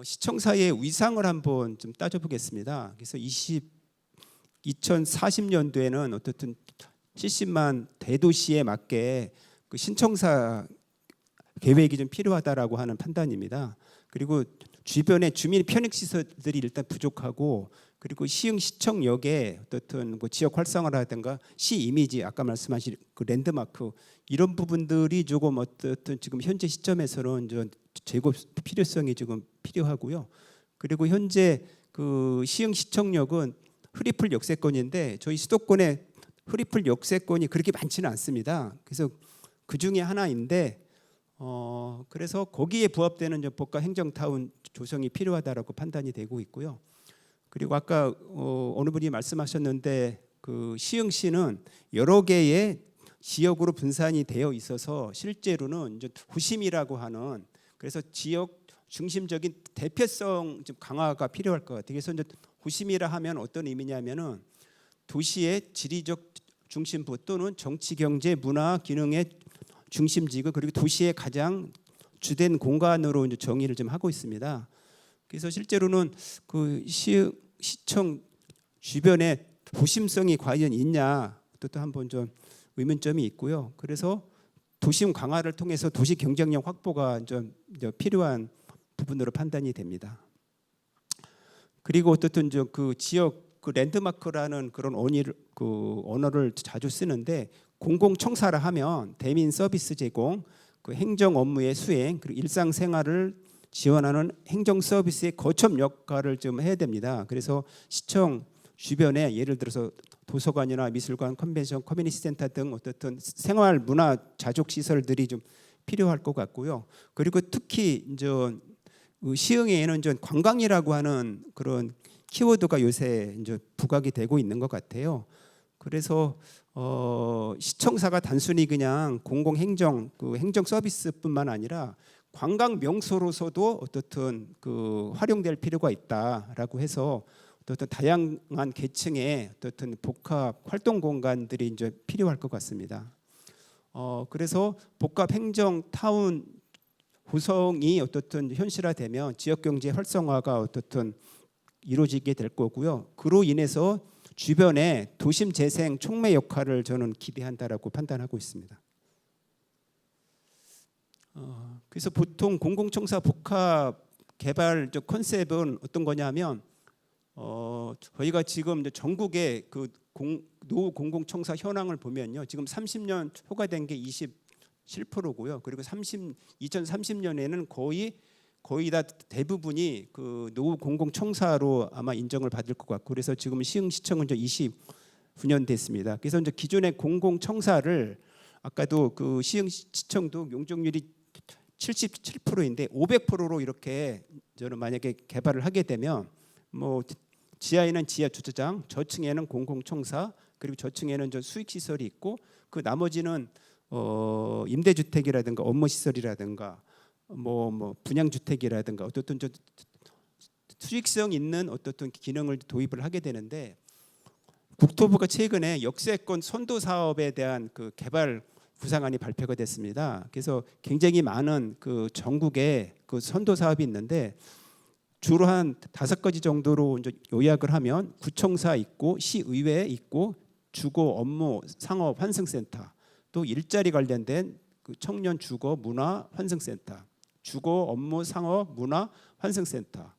시청사의 위상을 한번 좀 따져보겠습니다. 그래서 2040년도에는 어떻든 70만 대도시에 맞게 그 신청사 계획이 좀 필요하다라고 하는 판단입니다. 그리고 주변에 주민 편익 시설들이 일단 부족하고, 그리고 시흥 시청역에 어떻든 뭐 지역 활성화라든가 시 이미지, 아까 말씀하신 그 랜드마크, 이런 부분들이 조금 어떻든 지금 현재 시점에서는 좀 제고 필요성이 지금 필요하고요. 그리고 현재 그 시흥 시청역은 흐리풀 역세권인데 저희 수도권에 흐리풀 역세권이 그렇게 많지는 않습니다. 그래서 그 중에 하나인데 그래서 거기에 부합되는 이제 복합 행정타운 조성이 필요하다라고 판단이 되고 있고요. 그리고 아까 어느 분이 말씀하셨는데 그 시흥시는 여러 개의 지역으로 분산이 되어 있어서 실제로는 이제 도심이라고 하는, 그래서 지역 중심적인 대표성 좀 강화가 필요할 것 같아요. 그래서 이제 도심이라 하면 어떤 의미냐면은 도시의 지리적 중심부 또는 정치, 경제, 문화, 기능의 중심지구, 그리고 도시의 가장 주된 공간으로 이제 정의를 좀 하고 있습니다. 그래서 실제로는 그 시청 주변에 도심성이 과연 있냐, 또 한번 좀 의문점이 있고요. 그래서 도심 강화를 통해서 도시 경쟁력 확보가 좀 필요한 부분으로 판단이 됩니다. 그리고 어떻든 그 지역 그 랜드마크라는 그런 언어를 자주 쓰는데, 공공청사라 하면 대민 서비스 제공, 그 행정 업무의 수행, 그리고 일상생활을 지원하는 행정 서비스의 거점 역할을 좀 해야 됩니다. 그래서 시청 주변에 예를 들어서 도서관이나 미술관, 컨벤션, 커뮤니티 센터 등 어떻든 생활 문화 자족 시설들이 좀 필요할 것 같고요. 그리고 특히 이제 시흥에는 이제 관광이라고 하는 그런 키워드가 요새 이제 부각이 되고 있는 것 같아요. 그래서 시청사가 단순히 그냥 공공행정 그 행정 서비스뿐만 아니라 관광 명소로서도 어떻든 그 활용될 필요가 있다라고 해서 어떤 다양한 계층의 어떤 복합 활동 공간들이 이제 필요할 것 같습니다. 그래서 복합 행정 타운 구성이 어떻든 현실화되면 지역 경제 활성화가 어떻든 이루어지게 될 거고요. 그로 인해서 주변에 도심 재생 촉매 역할을 저는 기대한다라고 판단하고 있습니다. 그래서 보통 공공청사 복합 개발 컨셉은 어떤 거냐면 저희가 지금 이제 전국의 그 노후 공공청사 현황을 보면요, 지금 30년 초과된 게 27%고요. 그리고 2030년에는 거의 다 대부분이 그 노후 공공청사로 아마 인정을 받을 것 같고, 그래서 지금 시흥시청은 이제 29년 됐습니다. 그래서 이제 기존의 공공청사를 아까도 그 시흥시청도 용적률이 77%인데 500%로 이렇게 저는 만약에 개발을 하게 되면 뭐 지하에는 지하 주차장, 저층에는 공공청사, 그리고 저층에는 저 수익시설이 있고, 그 나머지는 임대주택이라든가 업무시설이라든가 뭐 분양주택이라든가 어떻든 저 수익성 있는 어떻든 기능을 도입을 하게 되는데, 국토부가 최근에 역세권 선도 사업에 대한 그 개발 구상안이 발표가 됐습니다. 그래서 굉장히 많은 그 전국에 그 선도 사업이 있는데 주로 한 5가지 정도로 이제 요약을 하면 구청사 있고 시의회 있고 주거 업무 상업 환승센터, 또 일자리 관련된 그 청년 주거 문화 환승센터, 주거 업무 상업 문화 환승센터,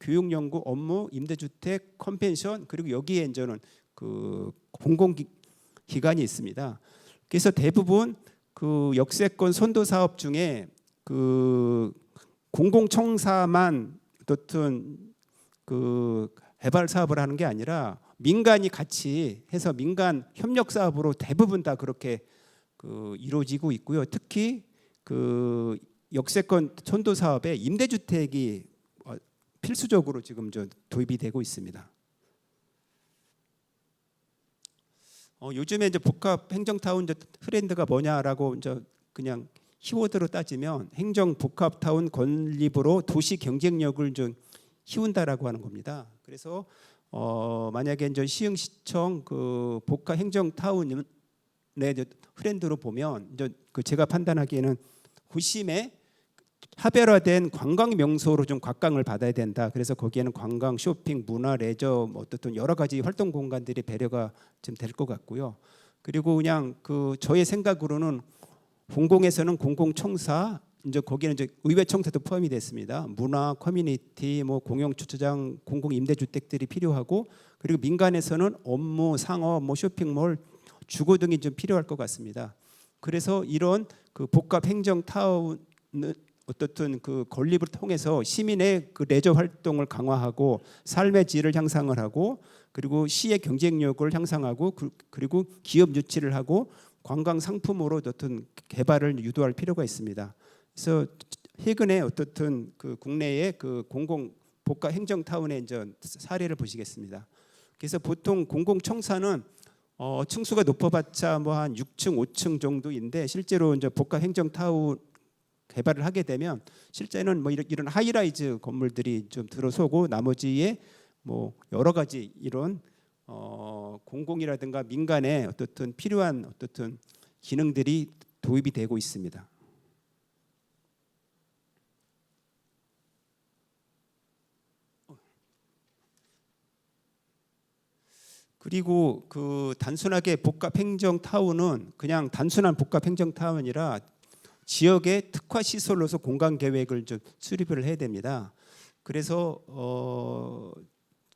교육연구 업무 임대주택 컨벤션, 그리고 여기에 이제는 그 공공기관이 있습니다. 그래서 대부분 그 역세권 선도 사업 중에 그 공공청사만 어떤 그 개발 사업을 하는 게 아니라 민간이 같이 해서 민간 협력 사업으로 대부분 다 그렇게 그 이루어지고 있고요. 특히 그 역세권 선도 사업에 임대주택이 필수적으로 지금 도입이 되고 있습니다. 요즘에 이제 복합 행정타운 이제 트렌드가 뭐냐라고 이제 그냥 키워드로 따지면 행정 복합타운 건립으로 도시 경쟁력을 좀 키운다라고 하는 겁니다. 그래서 만약에 이제 시흥시청 그 복합 행정타운의 트렌드로 보면 이제 그 제가 판단하기에는 도심에 차별화된 관광 명소로 좀 각광을 받아야 된다. 그래서 거기에는 관광, 쇼핑, 문화, 레저 뭐 어떤 여러 가지 활동 공간들이 배려가 좀 될 것 같고요. 그리고 그냥 그 저의 생각으로는 공공에서는 공공청사, 이제 거기는 이제 의회청사도 포함이 됐습니다. 문화, 커뮤니티, 뭐 공영 주차장, 공공 임대주택들이 필요하고, 그리고 민간에서는 업무, 상업, 뭐 쇼핑몰, 주거 등이 좀 필요할 것 같습니다. 그래서 이런 그 복합 행정타운을 어떻든 그 건립을 통해서 시민의 그 레저 활동을 강화하고 삶의 질을 향상을 하고, 그리고 시의 경쟁력을 향상하고, 그리고 기업 유치를 하고 관광 상품으로 어떤 개발을 유도할 필요가 있습니다. 그래서 최근에 어떻든 그 국내의 그 공공 복합 행정타운의 이제 사례를 보시겠습니다. 그래서 보통 공공청사는 층수가 높아봤자 뭐 한 6층, 5층 정도인데, 실제로 이제 복합 행정타운 개발을 하게 되면 실제는 뭐 이런 하이라이즈 건물들이 좀 들어서고, 나머지에 뭐 여러 가지 이런 공공이라든가 민간에 어떻든 필요한 어떻든 기능들이 도입이 되고 있습니다. 그리고 그 단순하게 복합 행정 타운은 그냥 단순한 복합 행정 타운이라 지역의 특화 시설로서 공간 계획을 좀 수립을 해야 됩니다. 그래서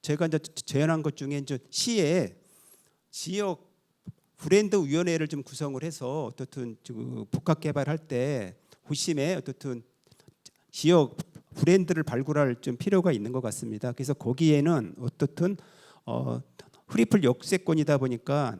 제가 이제 제안한 것 중에 이제 시에 지역 브랜드 위원회를 좀 구성을 해서 어떻든 복합 개발할 때 호심에 어떻든 지역 브랜드를 발굴할 좀 필요가 있는 것 같습니다. 그래서 거기에는 어떻든 프리플 역세권이다 보니까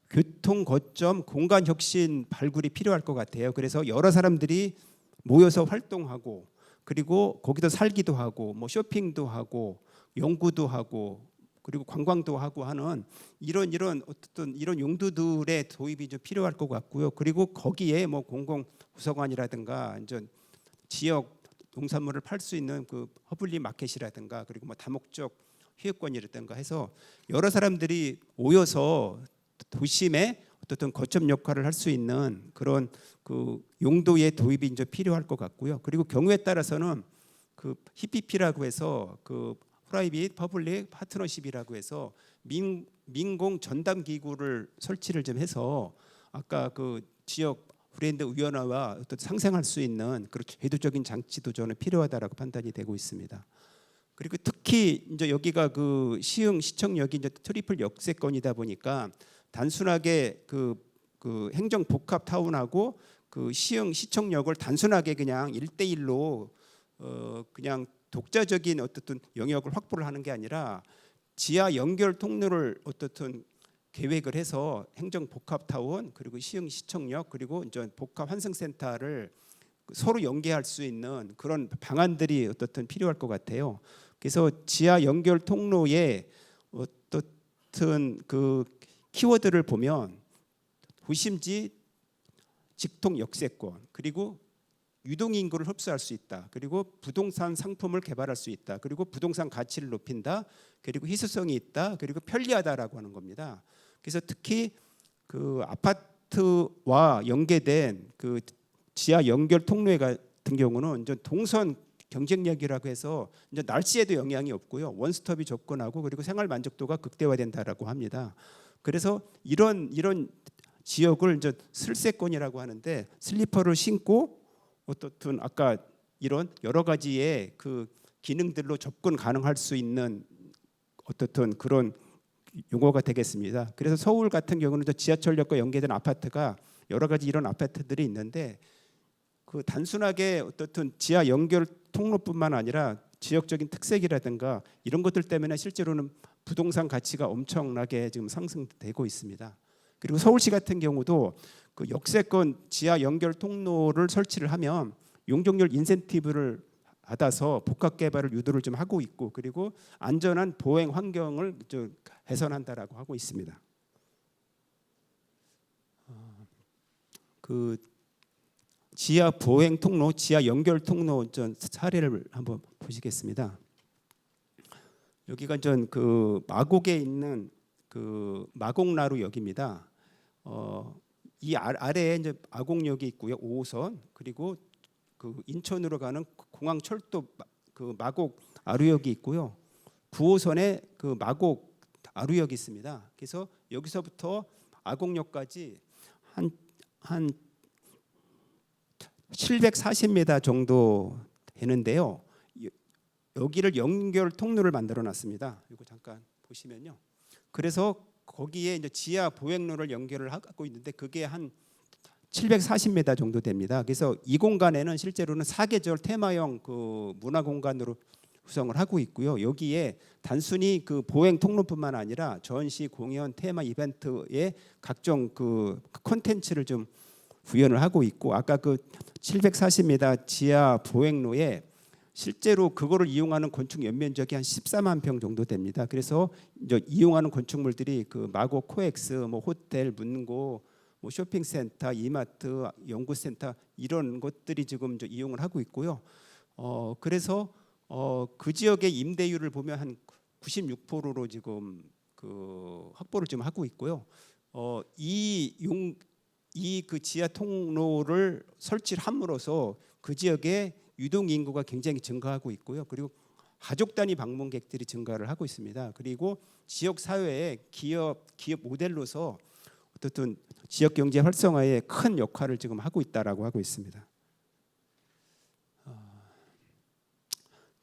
교통 거점 공간 혁신 발굴이 필요할 것 같아요. 그래서 여러 사람들이 모여서 활동하고, 그리고 거기서 살기도 하고, 뭐 쇼핑도 하고, 연구도 하고, 그리고 관광도 하고 하는 이런 어떤 이런 용도들의 도입이 좀 필요할 것 같고요. 그리고 거기에 뭐 공공 구성원이라든가 이제 지역 농산물을 팔 수 있는 그 허블리 마켓이라든가, 그리고 뭐 다목적 휴게권이라든가 해서 여러 사람들이 모여서 도심에 어떤 거점 역할을 할 수 있는 그런 그 용도의 도입이 이제 필요할 것 같고요. 그리고 경우에 따라서는 그 PPP라고 해서 그 프라이빗 퍼블릭 파트너십이라고 해서 민공 전담 기구를 설치를 좀 해서 아까 그 지역 브랜드 위원회와 어떤 상생할 수 있는 그런 제도적인 장치도 저는 필요하다라고 판단이 되고 있습니다. 그리고 특히 이제 여기가 그 시흥 시청역이 이제 트리플 역세권이다 보니까 단순하게 그 행정 복합 타운하고 그 시흥 시청역을 단순하게 그냥 1대1로 그냥 독자적인 어떻든 영역을 확보를 하는 게 아니라 지하 연결 통로를 어떻든 계획을 해서 행정 복합 타운, 그리고 시흥 시청역, 그리고 이제 복합 환승센터를 서로 연계할 수 있는 그런 방안들이 어떻든 필요할 것 같아요. 그래서 지하 연결 통로에 어떻든 그 키워드를 보면 도심지 직통 역세권, 그리고 유동 인구를 흡수할 수 있다, 그리고 부동산 상품을 개발할 수 있다, 그리고 부동산 가치를 높인다, 그리고 희소성이 있다, 그리고 편리하다라고 하는 겁니다. 그래서 특히 그 아파트와 연계된 그 지하 연결 통로에 같은 경우는 이제 동선 경쟁력이라고 해서 이제 날씨에도 영향이 없고요, 원스톱이 접근하고, 그리고 생활 만족도가 극대화된다라고 합니다. 그래서 이런 지역을 이제 슬세권이라고 하는데, 슬리퍼를 신고 어떻든 아까 이런 여러 가지의 그 기능들로 접근 가능할 수 있는 어떻든 그런 용어가 되겠습니다. 그래서 서울 같은 경우는 지하철역과 연계된 아파트가 여러 가지 이런 아파트들이 있는데, 그 단순하게 어떻든 지하 연결 통로뿐만 아니라 지역적인 특색이라든가 이런 것들 때문에 실제로는 부동산 가치가 엄청나게 지금 상승되고 있습니다. 그리고 서울시 같은 경우도 그 역세권 지하 연결 통로를 설치를 하면 용적률 인센티브를 받아서 복합 개발을 유도를 좀 하고 있고, 그리고 안전한 보행 환경을 좀 개선한다라고 하고 있습니다. 그 지하 보행 통로, 지하 연결 통로 전 사례를 한번 보시겠습니다. 여기가 전 그 마곡에 있는 그 마곡나루역입니다. 이 아래에 이제 마곡역이 있고요, 5호선, 그리고 그 인천으로 가는 공항철도 그 마곡 아루역이 있고요, 9호선에 그 마곡 아루역이 있습니다. 그래서 여기서부터 마곡역까지 한 740m 정도 되는데요. 여기를 연결 통로를 만들어 놨습니다. 이거 잠깐 보시면요. 그래서 거기에 이제 지하 보행로를 연결을 하고 있는데 그게 한 740m 정도 됩니다. 그래서 이 공간에는 실제로는 사계절 테마형 그 문화 공간으로 구성을 하고 있고요. 여기에 단순히 그 보행 통로뿐만 아니라 전시, 공연, 테마 이벤트의 각종 그 콘텐츠를 좀 구현을 하고 있고, 아까 그 740m 지하 보행로에 실제로 그거를 이용하는 건축 연면적이 한 14만 평 정도 됩니다. 그래서 이제 이용하는 건축물들이 그 마곡 코엑스, 뭐 호텔, 문고, 뭐 쇼핑센터, 이마트, 연구센터 이런 것들이 지금 이제 이용을 하고 있고요. 그래서 그 지역의 임대율을 보면 한 96%로 지금 그 확보를 좀 하고 있고요. 이 그 지하 통로를 설치를 함으로써 그 지역의 유동 인구가 굉장히 증가하고 있고요. 그리고 가족 단위 방문객들이 증가를 하고 있습니다. 그리고 지역 사회의 기업 모델로서 어떻든 지역 경제 활성화에 큰 역할을 지금 하고 있다라고 하고 있습니다.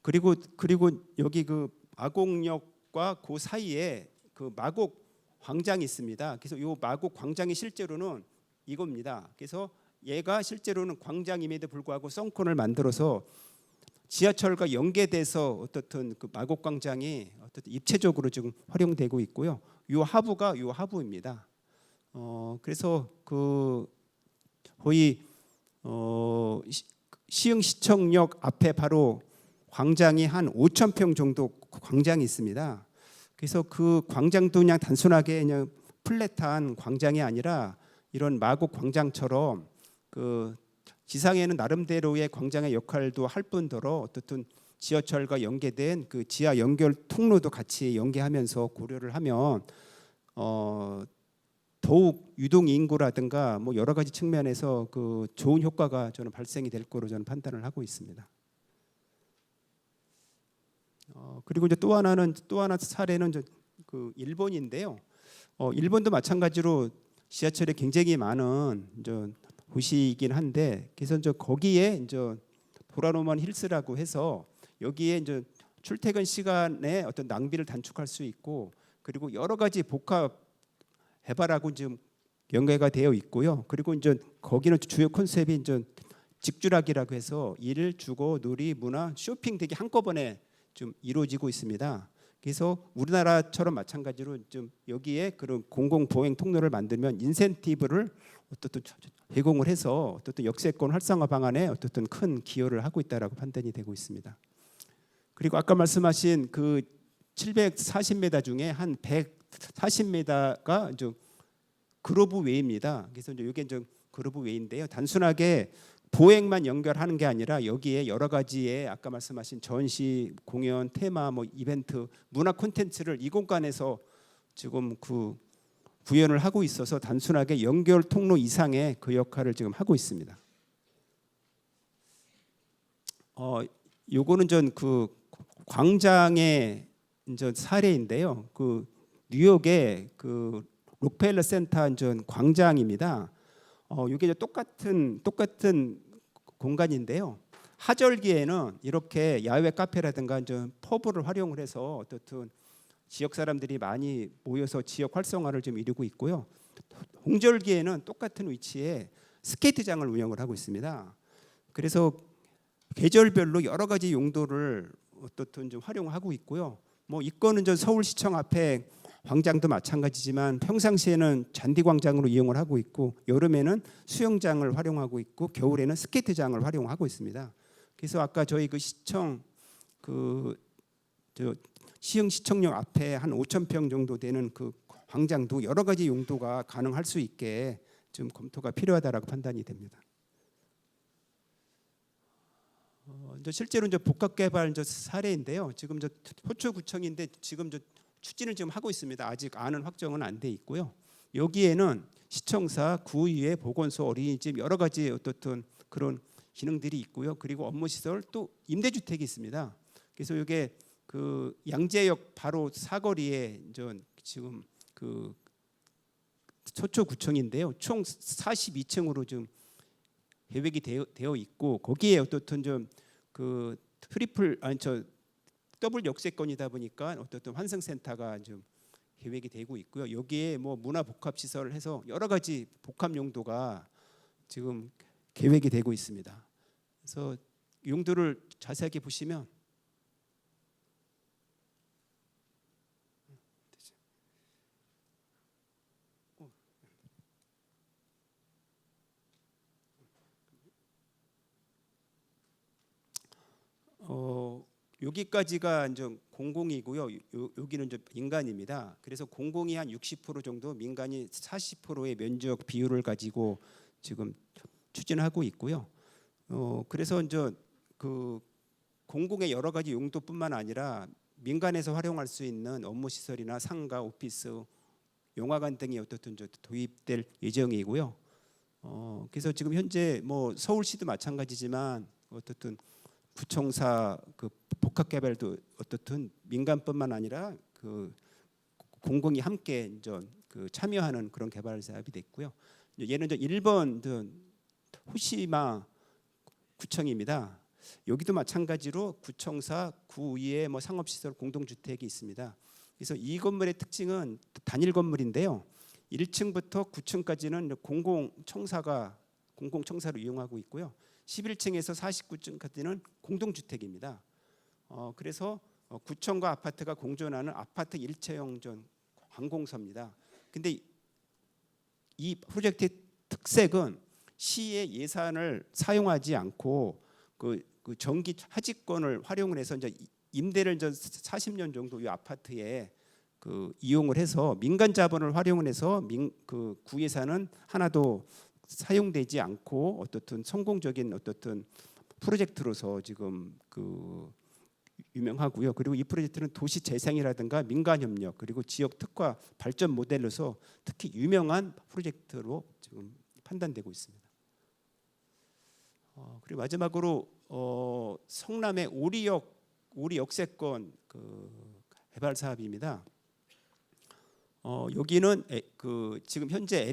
그리고 여기 그 마곡역과 그 사이에 그 마곡 광장이 있습니다. 그래서 이 마곡 광장이 실제로는 이겁니다. 그래서 얘가 실제로는 광장임에도 불구하고 썬콘을 만들어서 지하철과 연계돼서 어떻든 그 마곡 광장이 어떻든 입체적으로 지금 활용되고 있고요. 이 하부가 이 하부입니다. 그래서 그 거의 시흥시청역 앞에 바로 광장이 한 5,000평 정도 광장이 있습니다. 그래서 그 광장도 그냥 단순하게 그냥 플랫한 광장이 아니라 이런 마곡 광장처럼 그 지상에는 나름대로의 광장의 역할도 할 뿐더러 어떻든 지하철과 연계된 그 지하 연결 통로도 같이 연계하면서 고려를 하면 더욱 유동 인구라든가 뭐 여러 가지 측면에서 그 좋은 효과가 저는 발생이 될 거로 저는 판단을 하고 있습니다. 그리고 이제 또 하나 사례는 그 일본인데요. 일본도 마찬가지로 지하철에 굉장히 많은 이제 도시이긴 한데, 그래서 이제 거기에 이제 도라노만 힐스라고 해서 여기에 이제 출퇴근 시간에 어떤 낭비를 단축할 수 있고, 그리고 여러 가지 복합 해바라고 지금 연계가 되어 있고요. 그리고 이제 거기는 주요 컨셉이 이제 직주락이라고 해서 일, 주거, 놀이, 문화, 쇼핑 되게 한꺼번에 좀 이루어지고 있습니다. 그래서 우리나라처럼 마찬가지로 좀 여기에 그런 공공 보행 통로를 만들면 인센티브를 어떻든 제공을 해서 어떻든 역세권 활성화 방안에 어떻든 큰 기여를 하고 있다라고 판단이 되고 있습니다. 그리고 아까 말씀하신 그 740m 중에 한 140m가 이제 그로브 웨이입니다. 그래서 이제 이게 이제 그로브 웨이인데요. 단순하게 보행만 연결하는 게 아니라 여기에 여러 가지의 아까 말씀하신 전시, 공연, 테마, 뭐 이벤트, 문화 콘텐츠를 이 공간에서 지금 그 구현을 하고 있어서 단순하게 연결 통로 이상의 그 역할을 지금 하고 있습니다. 요거는 전 그 광장의 이제 사례인데요. 그 뉴욕의 그 록펠러 센터 전 광장입니다. 이게 똑같은 공간인데요. 하절기에는 이렇게 야외 카페라든가 이제 퍼브를 활용을 해서 어떻든 지역 사람들이 많이 모여서 지역 활성화를 좀 이루고 있고요. 홍절기에는 똑같은 위치에 스케이트장을 운영을 하고 있습니다. 그래서 계절별로 여러 가지 용도를 어떻든 좀 활용하고 있고요. 뭐 이거는 저 서울시청 앞에 광장도 마찬가지지만 평상시에는 잔디광장으로 이용을 하고 있고 여름에는 수영장을 활용하고 있고 겨울에는 스케이트장을 활용하고 있습니다. 그래서 아까 저희 그 시청 시흥시청역 앞에 한 5,000평 정도 되는 그 광장도 여러 가지 용도가 가능할 수 있게 좀 검토가 필요하다라고 판단이 됩니다. 이제 실제로 이제 복합개발 이제 사례인데요. 지금 저 호초구청인데 지금 저 추진을 지금 하고 있습니다. 아직 안은 확정은 안 돼 있고요. 여기에는 시청사, 구의회, 보건소, 어린이집 여러 가지 어떻든 그런 기능들이 있고요. 그리고 업무시설 또 임대주택이 있습니다. 그래서 이게 그 양재역 바로 사거리에 이제 지금 그 서초구청인데요. 총 42층으로 좀 계획이 되어 있고 거기에 어떻든 좀 그 더블 역세권이다 보니까 어떻든 환승센터가 좀 계획이 되고 있고요. 여기에 뭐 문화 복합 시설을 해서 여러 가지 복합 용도가 지금 계획이 되고 있습니다. 그래서 용도를 자세하게 보시면 여기까지가 이제 공공이고요. 여기는 이제 민간입니다. 그래서 공공이 한 60% 정도, 민간이 40%의 면적 비율을 가지고 지금 추진하고 있고요. 그래서 이제 그 공공의 여러 가지 용도뿐만 아니라 민간에서 활용할 수 있는 업무 시설이나 상가, 오피스, 영화관 등이 어떻든 이제 도입될 예정이고요. 그래서 지금 현재 뭐 서울시도 마찬가지지만 어떻든 구청사 그 복합개발도 어떻든 민간뿐만 아니라 그 공공이 함께 이제 그 참여하는 그런 개발 사업이 됐고요. 얘는 이제 1번 후시마 구청입니다. 여기도 마찬가지로 구청사, 구의회, 뭐 상업시설, 공동주택이 있습니다. 그래서 이 건물의 특징은 단일 건물인데요. 1층부터 9층까지는 공공청사로 이용하고 있고요. 11층에서 49층까지는 공동주택입니다. 그래서 구청과 아파트가 공존하는 아파트 일체형 관공서입니다. 근데 이 프로젝트의 특색은 시의 예산을 사용하지 않고 그 정기 하직권을 활용을 해서 이제 임대를 40년 정도 이 아파트에 그 이용을 해서 민간 자본을 활용을 해서 그 구예산은 하나도 사용되지 않고 어떻든 성공적인 어떻든 프로젝트로서 지금 그 유명하고요. 그리고 이 프로젝트는 도시 재생이라든가 민간 협력 그리고 지역 특화 발전 모델로서 특히 유명한 프로젝트로 지금 판단되고 있습니다. 그리고 마지막으로 성남의 오리 역세권 그 개발 사업입니다. 여기는 그 지금 현재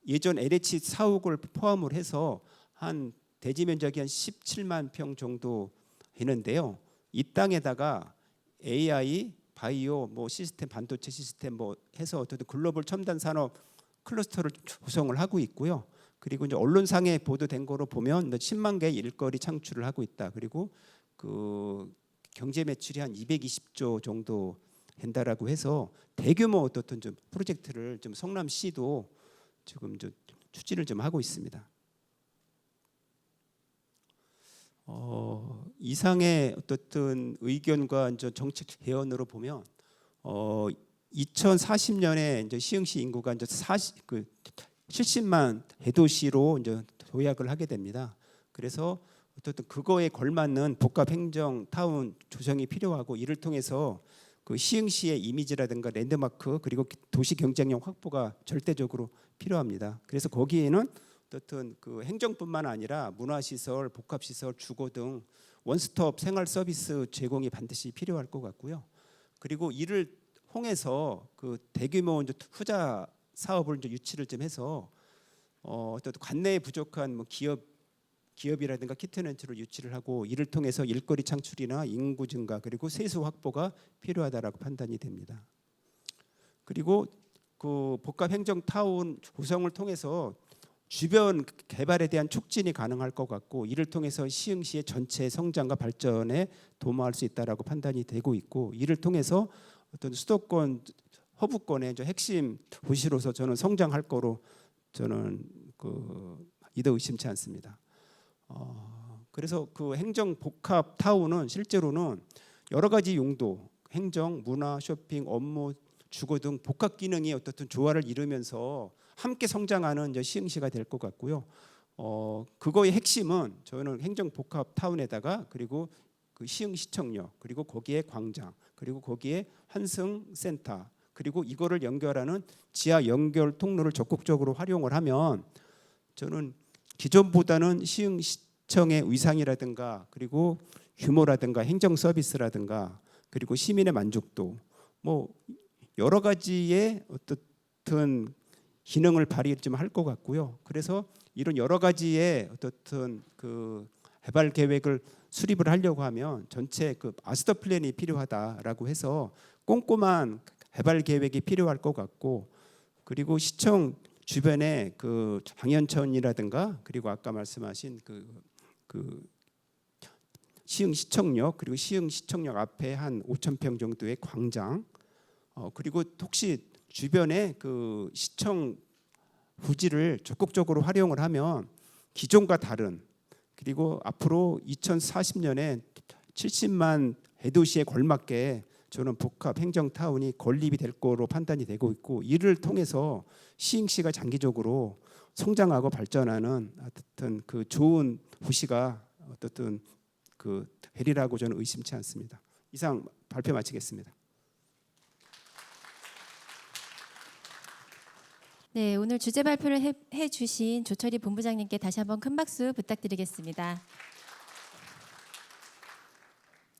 예전 LH 사옥을 포함을 해서 한 대지 면적이 한 17만 평 정도 되는데요. 이 땅에다가 AI, 바이오, 뭐 시스템, 반도체 시스템 뭐 해서 어떤 글로벌 첨단 산업 클러스터를 구성을 하고 있고요. 그리고 이제 언론상에 보도된 거로 보면 10만 개의 일거리 창출을 하고 있다. 그리고 그 경제 매출이 한 220조 정도 된다라고 해서 대규모 어떤 좀 프로젝트를 좀 성남시도 지금 좀 추진을 좀 하고 있습니다. 이상의 어떤 의견과 이제 정책 개헌으로 보면 2040년에 이제 시흥시 인구가 이제 70만 대도시로 이제 도약을 하게 됩니다. 그래서 어쨌든 그거에 걸맞는 복합 행정 타운 조성이 필요하고 이를 통해서 그 시흥시의 이미지라든가 랜드마크 그리고 도시 경쟁력 확보가 절대적으로 필요합니다. 그래서 거기에는 어떤 그 행정뿐만 아니라 문화시설, 복합시설, 주거 등 원스톱 생활 서비스 제공이 반드시 필요할 것 같고요. 그리고 이를 통해서 그 대규모 이제 투자 사업을 이제 유치를 좀 해서 어떤 관내에 부족한 뭐 기업이라든가 키트렌트를 유치를 하고 이를 통해서 일거리 창출이나 인구 증가 그리고 세수 확보가 필요하다라고 판단이 됩니다. 그리고 그 복합 행정 타운 구성을 통해서 주변 개발에 대한 촉진이 가능할 것 같고 이를 통해서 시흥시의 전체 성장과 발전에 도모할 수 있다라고 판단이 되고 있고 이를 통해서 어떤 수도권 허브권의 핵심 도시로서 저는 성장할 거로 저는 이도 의심치 않습니다. 그래서 그 행정 복합 타운은 실제로는 여러 가지 용도, 행정, 문화, 쇼핑, 업무, 주거 등 복합 기능이 어떻든 조화를 이루면서 함께 성장하는 이제 시흥시가 될 것 같고요. 그거의 핵심은 저는 행정복합타운에다가 그리고 그 시흥시청역 그리고 거기에 광장 그리고 거기에 환승센터 그리고 이거를 연결하는 지하 연결 통로를 적극적으로 활용을 하면 저는 기존보다는 시흥시청의 위상이라든가 그리고 규모라든가 행정 서비스라든가 그리고 시민의 만족도 뭐 여러 가지의 어떻든 기능을 발휘 좀 할 것 같고요. 그래서 이런 여러 가지의 어떻든 그 개발 계획을 수립을 하려고 하면 전체 그 마스터 플랜이 필요하다라고 해서 꼼꼼한 개발 계획이 필요할 것 같고 그리고 시청 주변에 그 장현천이라든가 그리고 아까 말씀하신 그 시흥시청역 그리고 시흥시청역 앞에 한 5,000평 정도의 광장 그리고 혹시 주변에 그 시청 부지를 적극적으로 활용을 하면 기존과 다른 그리고 앞으로 2040년에 70만 대도시에 걸맞게 저는 복합 행정타운이 건립이 될 거로 판단이 되고 있고 이를 통해서 시흥시가 장기적으로 성장하고 발전하는 어떤 그 좋은 도시가 어떻든 그 되리라고 저는 의심치 않습니다. 이상 발표 마치겠습니다. 네, 오늘 주제 발표를 해주신 조철희 본부장님께 다시 한번 큰 박수 부탁드리겠습니다.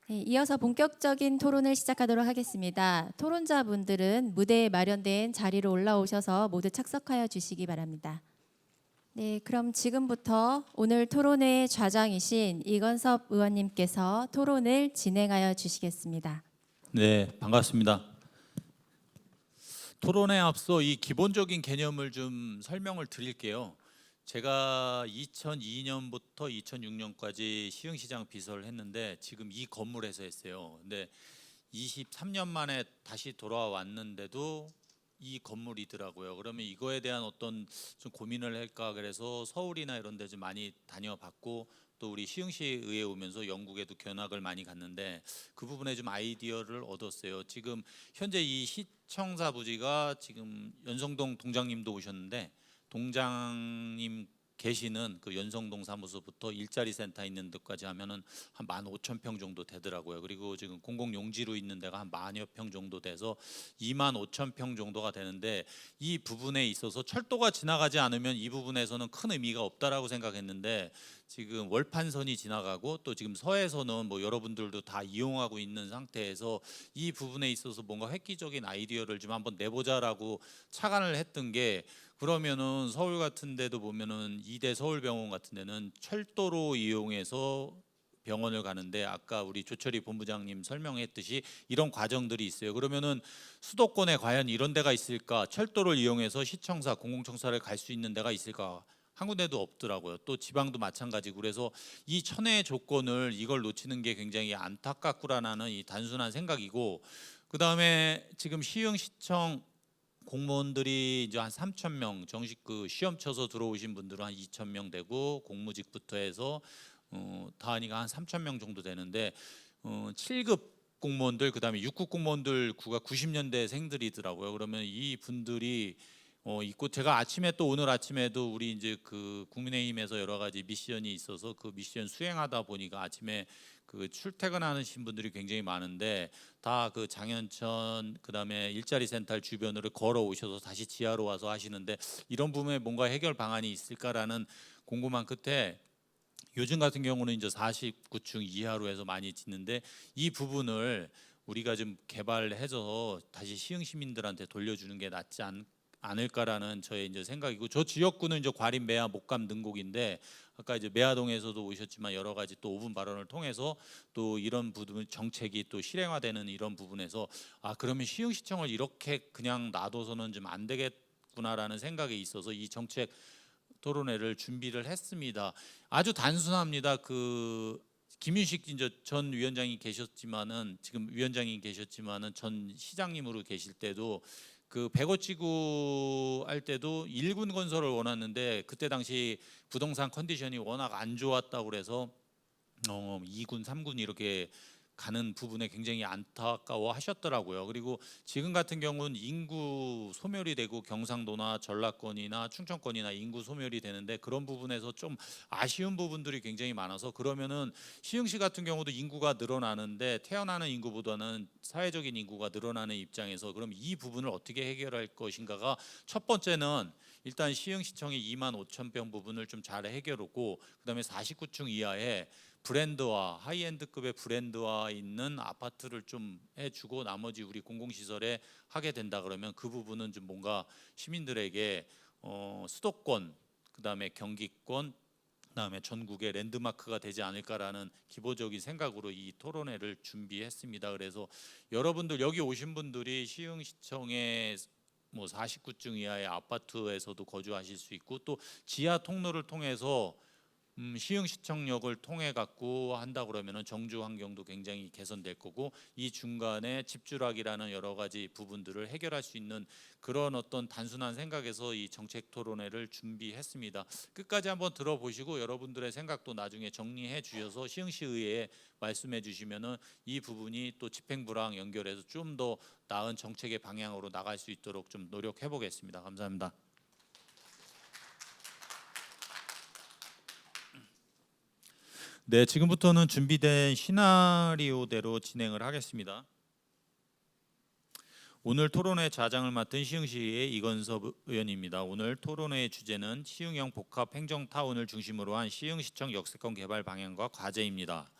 네, 이어서 본격적인 토론을 시작하도록 하겠습니다. 토론자분들은 무대에 마련된 자리로 올라오셔서 모두 착석하여 주시기 바랍니다. 네, 그럼 지금부터 오늘 토론회 좌장이신 이건섭 의원님께서 토론을 진행하여 주시겠습니다. 네, 반갑습니다. 토론에 앞서 이 기본적인 개념을 좀 설명을 드릴게요. 제가 2002년부터 2006년까지 시흥시장 비서를 했는데 지금 이 건물에서 했어요. 근데 23년 만에 다시 돌아왔는데도 이 건물이더라고요. 그러면 이거에 대한 어떤 좀 고민을 할까 그래서 서울이나 이런 데 좀 많이 다녀봤고 또 우리 시흥시의회 오면서 영국에도 견학을 많이 갔는데 그 부분에 좀 아이디어를 얻었어요. 지금 현재 이 시청사 부지가 지금 연성동 동장님도 오셨는데 동장님 계시는 그 연성동 사무소부터 일자리 센터 있는 데까지 하면은 한 15,000평 정도 되더라고요. 그리고 지금 공공용지로 있는 데가 한 10,000여 평 정도 돼서 25,000평 정도가 되는데 이 부분에 있어서 철도가 지나가지 않으면 이 부분에서는 큰 의미가 없다라고 생각했는데 지금 월판선이 지나가고 또 지금 서해선은 뭐 여러분들도 다 이용하고 있는 상태에서 이 부분에 있어서 뭔가 획기적인 아이디어를 좀 한번 내보자라고 착안을 했던 게 그러면은 서울 같은 데도 보면은 이대 서울병원 같은 데는 철도로 이용해서 병원을 가는데 아까 우리 조철희 본부장님 설명했듯이 이런 과정들이 있어요. 그러면은 수도권에 과연 이런 데가 있을까? 철도를 이용해서 시청사, 공공청사를 갈 수 있는 데가 있을까? 한 군데도 없더라고요. 또 지방도 마찬가지고 그래서 이 천혜의 조건을 이걸 놓치는 게 굉장히 안타깝구라는 이 단순한 생각이고 그 다음에 지금 시흥시청 공무원들이 이제 한 3,000명 정식 그 시험 쳐서 들어오신 분들은 한 2,000명 되고 공무직부터 해서 다하니까 한 3,000명 정도 되는데 7급 공무원들 그다음에 6급 공무원들 구가 90년대 생들이더라고요. 그러면 이 분들이 있고 제가 아침에 또 오늘 아침에도 우리 이제 그 국민의힘에서 여러 가지 미션이 있어서 그 미션 수행하다 보니까 아침에 그 출퇴근하시는 분들이 굉장히 많은데 다 그 장현천 그다음에 일자리 센터 주변으로 걸어 오셔서 다시 지하로 와서 하시는데 이런 부분에 뭔가 해결 방안이 있을까라는 궁금한 끝에 요즘 같은 경우는 이제 49층 이하로 해서 많이 짓는데 이 부분을 우리가 좀 개발해서 다시 시흥 시민들한테 돌려주는 게 낫지 않을까라는 저의 이제 생각이고 저 지역구는 이제 과림 매화 목감 능곡인데 아까 이제 매화동에서도 오셨지만 여러 가지 또 5분 발언을 통해서 또 이런 부분 정책이 또 실행화되는 이런 부분에서 그러면 시흥시청을 이렇게 그냥 놔둬서는 좀 안 되겠구나라는 생각이 있어서 이 정책 토론회를 준비를 했습니다. 아주 단순합니다. 그 김윤식 이제 전 위원장이 계셨지만은 지금 위원장이 계셨지만은 전 시장님으로 계실 때도 그 백어지구 할 때도 1군 건설을 원했는데 그때 당시 부동산 컨디션이 워낙 안 좋았다고 그래서 2군, 3군 이렇게 가는 부분에 굉장히 안타까워 하셨더라고요. 그리고 지금 같은 경우는 인구 소멸이 되고 경상도나 전라권이나 충청권이나 인구 소멸이 되는데 그런 부분에서 좀 아쉬운 부분들이 굉장히 많아서 그러면은 시흥시 같은 경우도 인구가 늘어나는데 태어나는 인구보다는 사회적인 인구가 늘어나는 입장에서 그럼 이 부분을 어떻게 해결할 것인가가 첫 번째는 일단 시흥시청이 2만 5천 평 부분을 좀 잘 해결하고 그다음에 49층 이하에 브랜드화 하이엔드급의 브랜드화 있는 아파트를 좀 해주고 나머지 우리 공공시설에 하게 된다 그러면 그 부분은 좀 뭔가 시민들에게 수도권 그다음에 경기권 그다음에 전국의 랜드마크가 되지 않을까라는 기본적인 생각으로 이 토론회를 준비했습니다. 그래서 여러분들 여기 오신 분들이 시흥시청의 뭐 49층 이하의 아파트에서도 거주하실 수 있고 또 지하 통로를 통해서 시흥시청역을 통해 갖고 한다 그러면은 정주 환경도 굉장히 개선될 거고 이 중간에 집주락이라는 여러 가지 부분들을 해결할 수 있는 그런 어떤 단순한 생각에서 이 정책 토론회를 준비했습니다. 끝까지 한번 들어보시고 여러분들의 생각도 나중에 정리해 주셔서 시흥시의회에 말씀해 주시면은 이 부분이 또 집행부랑 연결해서 좀 더 나은 정책의 방향으로 나갈 수 있도록 좀 노력해 보겠습니다. 감사합니다. 네, 지금부터는 준비된 시나리오대로 진행을 하겠습니다. 오늘 토론회 좌장을 맡은 시흥시의 이건섭 의원입니다. 오늘 토론회의 주제는 시흥형 복합 행정타운을 중심으로 한 시흥시청 역세권 개발 방향과 과제입니다.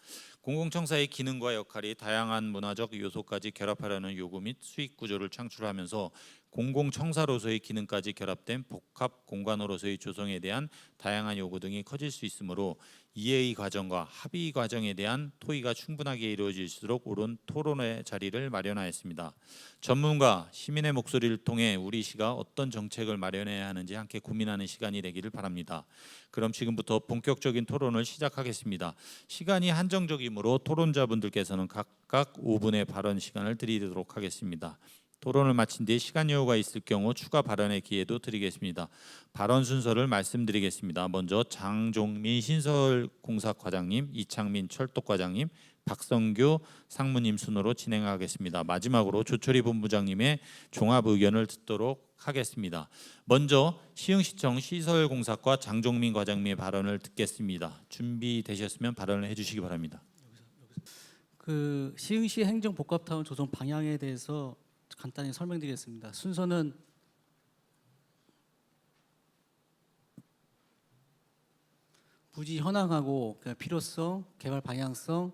공공청사의 기능과 역할이 다양한 문화적 요소까지 결합하려는 요구 및 수익 구조를 창출하면서 공공청사로서의 기능까지 결합된 복합 공간으로서의 조성에 대한 다양한 요구 등이 커질 수 있으므로 이해의 과정과 합의 과정에 대한 토의가 충분하게 이루어질수록 옳은 토론회 자리를 마련하였습니다. 전문가, 시민의 목소리를 통해 우리 시가 어떤 정책을 마련해야 하는지 함께 고민하는 시간이 되기를 바랍니다. 그럼 지금부터 본격적인 토론을 시작하겠습니다. 시간이 한정적이므로 토론자분들께서는 각각 5분의 발언 시간을 드리도록 하겠습니다. 토론을 마친 뒤 시간 여유가 있을 경우 추가 발언의 기회도 드리겠습니다. 발언 순서를 말씀드리겠습니다. 먼저 장종민 신설공사과장님, 이창민 철도과장님, 박성규 상무님 순으로 진행하겠습니다. 마지막으로 조철희 본부장님의 종합 의견을 듣도록 하겠습니다. 먼저 시흥시청 시설공사과 장종민 과장님의 발언을 듣겠습니다. 준비되셨으면 발언을 해주시기 바랍니다. 그 시흥시 행정복합타운 조성 방향에 대해서 간단히 설명드리겠습니다. 순서는 부지 현황하고 필요성, 개발 방향성,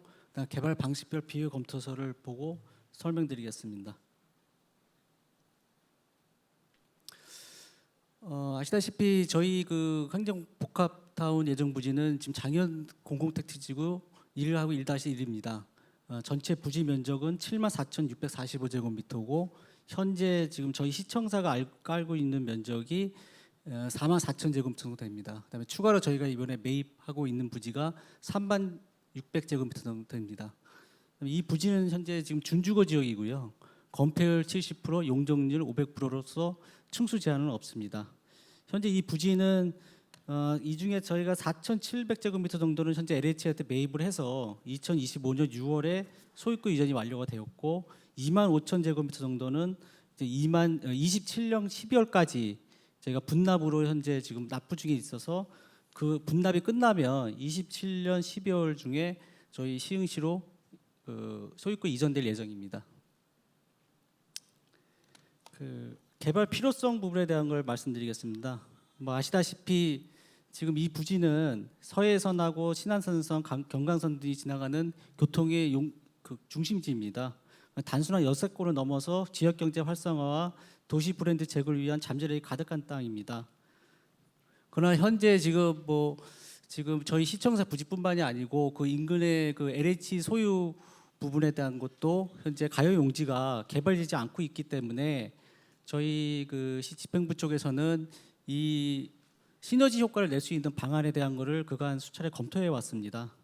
개발 방식별 비율 검토서를 보고 설명드리겠습니다. 아시다시피 저희 그 행정복합타운 예정부지는 지금 장현 공공택지지구 1하고 1-1입니다. 전체 부지 면적은 74,645제곱미터고 현재 지금 저희 시청사가 깔고 있는 면적이 44,000제곱미터 정도 됩니다. 그다음에 추가로 저희가 이번에 매입하고 있는 부지가 36,000제곱미터 정도 됩니다. 이 부지는 현재 지금 준주거 지역이고요. 건폐율 70%, 용적률 500%로서 층수 제한은 없습니다. 현재 이 부지는 이 중에 저희가 4,700제곱미터 정도는 현재 LH한테 매입을 해서 2025년 6월에 소유권 이전이 완료가 되었고 25,000제곱미터 정도는 이제 27년 12월까지 저희가 분납으로 현재 지금 납부 중에 있어서 그 분납이 끝나면 27년 12월 중에 저희 시흥시로 그 소유권 이전될 예정입니다. 그 개발 필요성 부분에 대한 걸 말씀드리겠습니다. 뭐 아시다시피 지금 이 부지는 서해선하고 신안선선, 경강선 등이 지나가는 교통의 중심지입니다. 단순한 역세권을 넘어서 지역 경제 활성화와 도시 브랜드 제고를 위한 잠재력이 가득한 땅입니다. 그러나 현재 지금 지금 저희 시청사 부지뿐만이 아니고 그 인근의 그 LH 소유 부분에 대한 것도 현재 가용 용지가 개발되지 않고 있기 때문에 저희 그 시 집행부 쪽에서는 이 시너지 효과를 낼 수 있는 방안에 대한 것을 그간 수차례 검토해 왔습니다.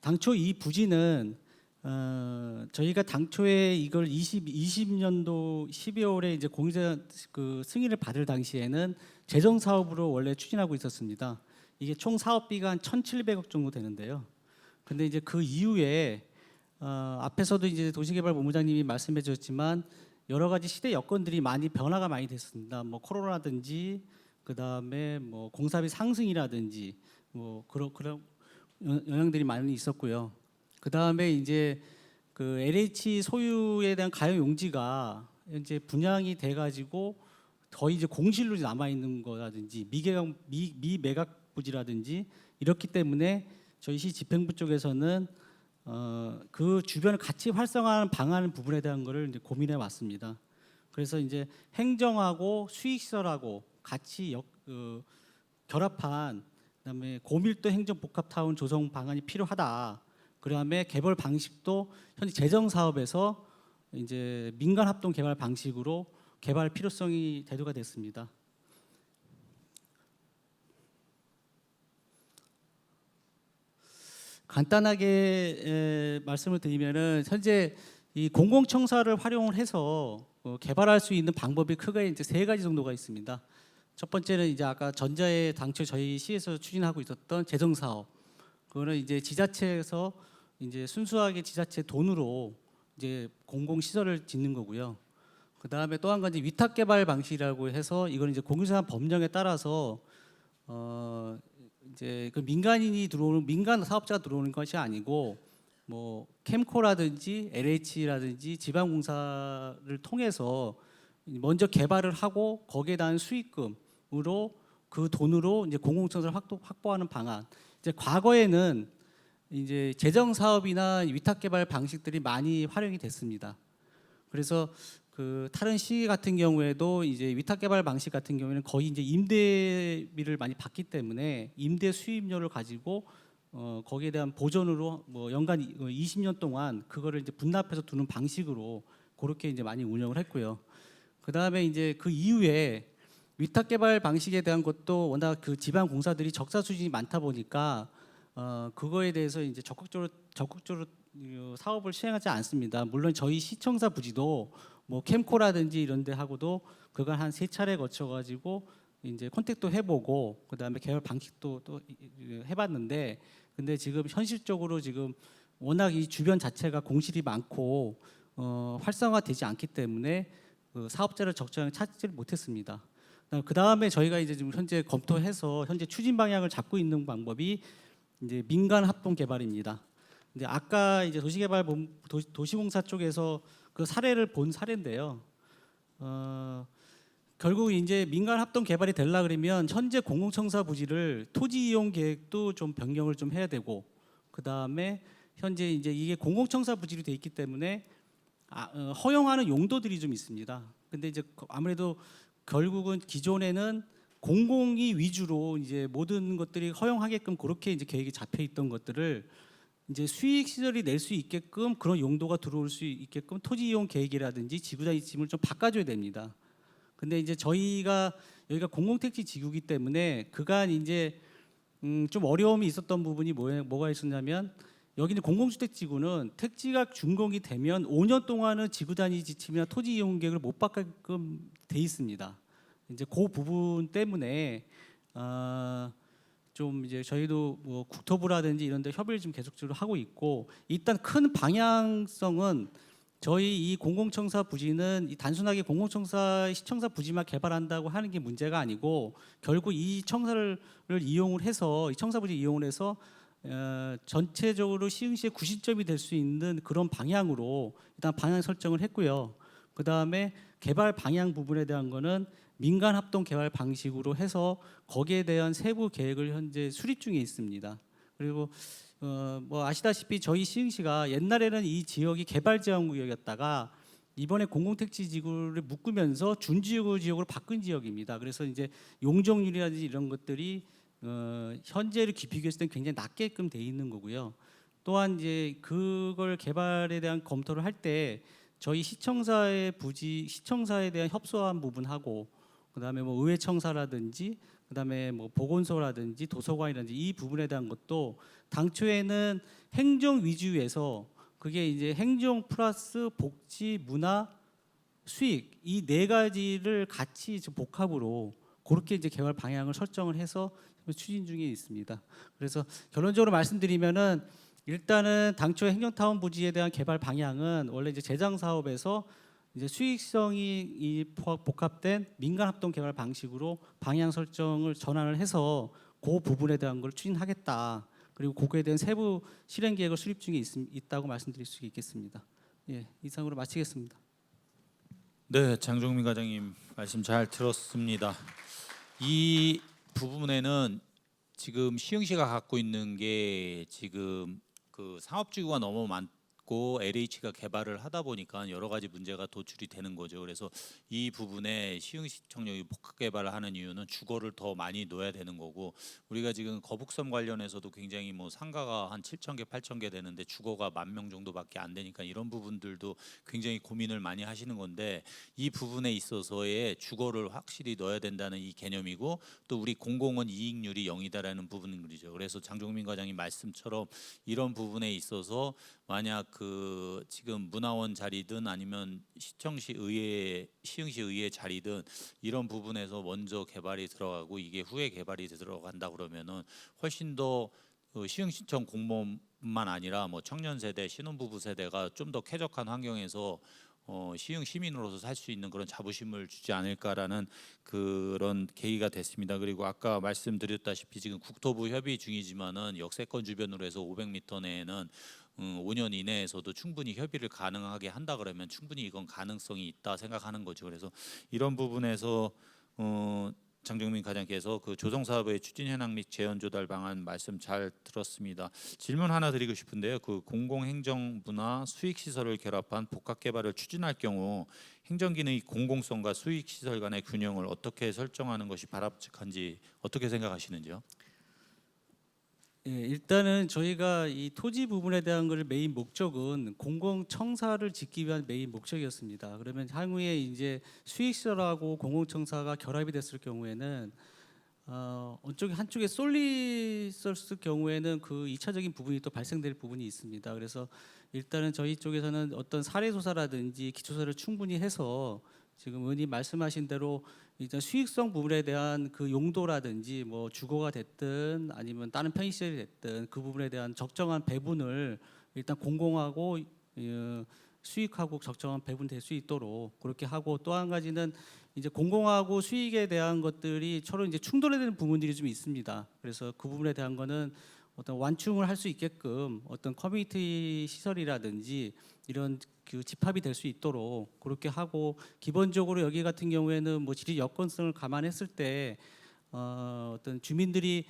당초 이 부지는 저희가 당초에 이걸 20년도 12월에 이제 공유자 그 승인을 받을 당시에는 재정 사업으로 원래 추진하고 있었습니다. 이게 총 사업비가 한 1,700억 정도 되는데요. 근데 이제 그 이후에 앞에서도 이제 도시개발본부장님이 말씀해 주셨지만 여러 가지 시대 여건들이 많이 변화가 많이 됐습니다. 뭐 코로나든지 그다음에 뭐 공사비 상승이라든지 뭐 그런 영향들이 많이 있었고요. 그다음에 이제 그 LH 소유에 대한 가용 용지가 이제 분양이 돼 가지고 거의 이제 공실로 남아 있는 거라든지 미매각 부지라든지 이렇기 때문에 저희 시 집행부 쪽에서는 그 주변을 같이 활성화하는 방안 부분에 대한 거를 이제 고민해 왔습니다. 그래서 이제 행정하고 수익시설하고 같이 결합한 그다음에 고밀도 행정복합타운 조성 방안이 필요하다. 그다음에 개발 방식도 현재 재정 사업에서 이제 민간 합동 개발 방식으로 개발 필요성이 대두가 됐습니다. 간단하게 말씀을 드리면은 현재 이 공공청사를 활용을 해서 개발할 수 있는 방법이 크게 이제 3가지 정도가 있습니다. 첫 번째는 이제 아까 전자에 당초 저희 시에서 추진하고 있었던 재정 사업. 그거는 이제 지자체에서 이제 순수하게 지자체 돈으로 이제 공공 시설을 짓는 거고요. 그 다음에 또 한 가지 위탁 개발 방식이라고 해서 이거는 이제 공유산 법령에 따라서 이제 그 민간 사업자가 들어오는 것이 아니고 뭐 캠코라든지 LH라든지 지방공사를 통해서 먼저 개발을 하고 거기에 대한 수익금으로 그 돈으로 이제 공공청사를 확보하는 방안. 이제 과거에는 이제 재정 사업이나 위탁 개발 방식들이 많이 활용이 됐습니다. 그래서 그 다른 시 같은 경우에도 이제 위탁 개발 방식 같은 경우에는 거의 이제 임대비를 많이 받기 때문에 임대 수입료를 가지고 거기에 대한 보존으로 뭐 연간 20년 동안 그거를 이제 분납해서 두는 방식으로 그렇게 이제 많이 운영을 했고요. 그 다음에 이제 그 이후에 위탁 개발 방식에 대한 것도 워낙 그 지방 공사들이 적자 수준이 많다 보니까 그거에 대해서 이제 적극적으로 사업을 시행하지 않습니다. 물론 저희 시청사 부지도 뭐 캠코라든지 이런 데 하고도 그걸 한 3차례 거쳐 가지고 이제 컨택도 해보고 그다음에 개발 방식도 또 해봤는데 근데 지금 현실적으로 지금 워낙 이 주변 자체가 공실이 많고 활성화되지 않기 때문에 그 사업자를 적절하게 찾지를 못했습니다. 그 다음에 저희가 이제 지금 현재 검토해서 현재 추진 방향을 잡고 있는 방법이 이제 민간 합동 개발입니다. 근데 아까 이제 도시공사 쪽에서 그 사례를 본 사례인데요. 결국 이제 민간 합동 개발이 되려 그러면 현재 공공청사 부지를 토지 이용 계획도 좀 변경을 좀 해야 되고 그 다음에 현재 이제 이게 공공청사 부지로 돼 있기 때문에 허용하는 용도들이 좀 있습니다. 근데 이제 아무래도 결국은 기존에는 공공이 위주로 이제 모든 것들이 허용하게끔 그렇게 이제 계획이 잡혀 있던 것들을 이제 수익 시설이 낼 수 있게끔 그런 용도가 들어올 수 있게끔 토지 이용 계획이라든지 지구단 지침을 좀 바꿔줘야 됩니다. 근데 이제 여기가 공공택지 지구이기 때문에 그간 이제 좀 어려움이 있었던 부분이 뭐가 있었냐면 여기는 공공주택 지구는 택지가 준공이 되면 5년 동안은 지구 단위 지침이나 토지 이용 계획을 못 바꾸게끔 돼 있습니다. 이제 그 부분 때문에 좀 이제 저희도 뭐 국토부라든지 이런 데 협의를 좀 계속적으로 하고 있고 일단 큰 방향성은 저희 이 공공청사 부지는 단순하게 공공청사 시청사 부지만 개발한다고 하는 게 문제가 아니고 결국 이 청사를 이용을 해서 이 청사 부지 이용을 해서 전체적으로 시흥시의 구심점이 될 수 있는 그런 방향으로 일단 방향 설정을 했고요. 그 다음에 개발 방향 부분에 대한 거는 민간 합동 개발 방식으로 해서 거기에 대한 세부 계획을 현재 수립 중에 있습니다. 그리고 뭐 아시다시피 저희 시흥시가 옛날에는 이 지역이 개발 제한 구역이었다가 이번에 공공택지 지구를 묶으면서 준지구 지역으로 바꾼 지역입니다. 그래서 이제 용적률이라든지 이런 것들이 현재를 깊이 비교했을 때 굉장히 낮게끔 돼 있는 거고요. 또한 이제 그걸 개발에 대한 검토를 할 때 저희 시청사의 부지 시청사에 대한 협소한 부분하고 그다음에 뭐 의회청사라든지 그다음에 뭐 보건소라든지 도서관이라든지 이 부분에 대한 것도 당초에는 행정 위주에서 그게 이제 행정 플러스 복지, 문화, 수익 이 네 가지를 같이 지금 복합으로 그렇게 이제 개발 방향을 설정을 해서 추진 중에 있습니다. 그래서 결론적으로 말씀드리면은 일단은 당초 행정타운 부지에 대한 개발 방향은 원래 이제 재정 사업에서 이제 수익성이 이 복합된 민간 합동 개발 방식으로 방향 설정을 전환을 해서 그 부분에 대한 걸 추진하겠다. 그리고 그거에 대한 세부 실행 계획을 수립 중에 있다고 말씀드릴 수 있겠습니다. 예, 이상으로 마치겠습니다. 네, 장종민 과장님 말씀 잘 들었습니다. 이 부분에는 지금 시흥시가 갖고 있는 게 지금 그 상업지구가 너무 많고 LH가 개발을 하다 보니까 여러 가지 문제가 도출이 되는 거죠. 그래서 이 부분에 시흥시청역이 복합 개발을 하는 이유는 주거를 더 많이 넣어야 되는 거고, 우리가 지금 거북섬 관련해서도 굉장히 뭐 상가가 한 7,000개, 8,000개 되는데 주거가 10,000명 정도밖에 안 되니까 이런 부분들도 굉장히 고민을 많이 하시는 건데, 이 부분에 있어서의 주거를 확실히 넣어야 된다는 이 개념이고, 또 우리 공공은 이익률이 0이다라는 부분이죠. 그래서 장종민 과장님 말씀처럼 이런 부분에 있어서 만약 그 지금 문화원 자리든 아니면 시청시 의회, 시흥시 의회 자리든 이런 부분에서 먼저 개발이 들어가고 이게 후에 개발이 들어간다 그러면은 훨씬 더 시흥시청 공무원만 아니라 뭐 청년 세대, 신혼부부 세대가 좀 더 쾌적한 환경에서 시흥 시민으로서 살 수 있는 그런 자부심을 주지 않을까라는 그런 계기가 됐습니다. 그리고 아까 말씀드렸다시피 지금 국토부 협의 중이지만은 역세권 주변으로 해서 500m 내에는 5년 이내에서도 충분히 협의를 가능하게 한다 그러면 충분히 이건 가능성이 있다 생각하는 거죠. 그래서 이런 부분에서 장종민 과장께서 그 조성사업의 추진 현황 및 재원 조달 방안 말씀 잘 들었습니다. 질문 하나 드리고 싶은데요. 그 공공행정 문화 수익 시설을 결합한 복합 개발을 추진할 경우 행정 기능의 공공성과 수익 시설 간의 균형을 어떻게 설정하는 것이 바람직한지 어떻게 생각하시는지요? 예, 일단은 저희가 이 토지 부분에 대한 걸 메인 목적은 공공청사를 짓기 위한 메인 목적이었습니다. 그러면 향후에 이제 수익시설하고 공공청사가 결합이 됐을 경우에는 한쪽에 쏠리 있었을 경우에는 그 2차적인 부분이 또 발생될 부분이 있습니다. 그래서 일단은 저희 쪽에서는 어떤 사례조사라든지 기초사를 충분히 해서 지금 의원님 말씀하신 대로 일단 수익성 부분에 대한 그 용도라든지 뭐 주거가 됐든 아니면 다른 편의시설이 됐든 그 부분에 대한 적정한 배분을 일단 공공하고 수익하고 적정한 배분될 수 있도록 그렇게 하고, 또 한 가지는 이제 공공하고 수익에 대한 것들이 서로 이제 충돌되는 부분들이 좀 있습니다. 그래서 그 부분에 대한 거는 어떤 완충을 할 수 있게끔 어떤 커뮤니티 시설이라든지 이런 그 집합이 될 수 있도록 그렇게 하고, 기본적으로 여기 같은 경우에는 뭐 지리 여건성을 감안했을 때 어떤 주민들이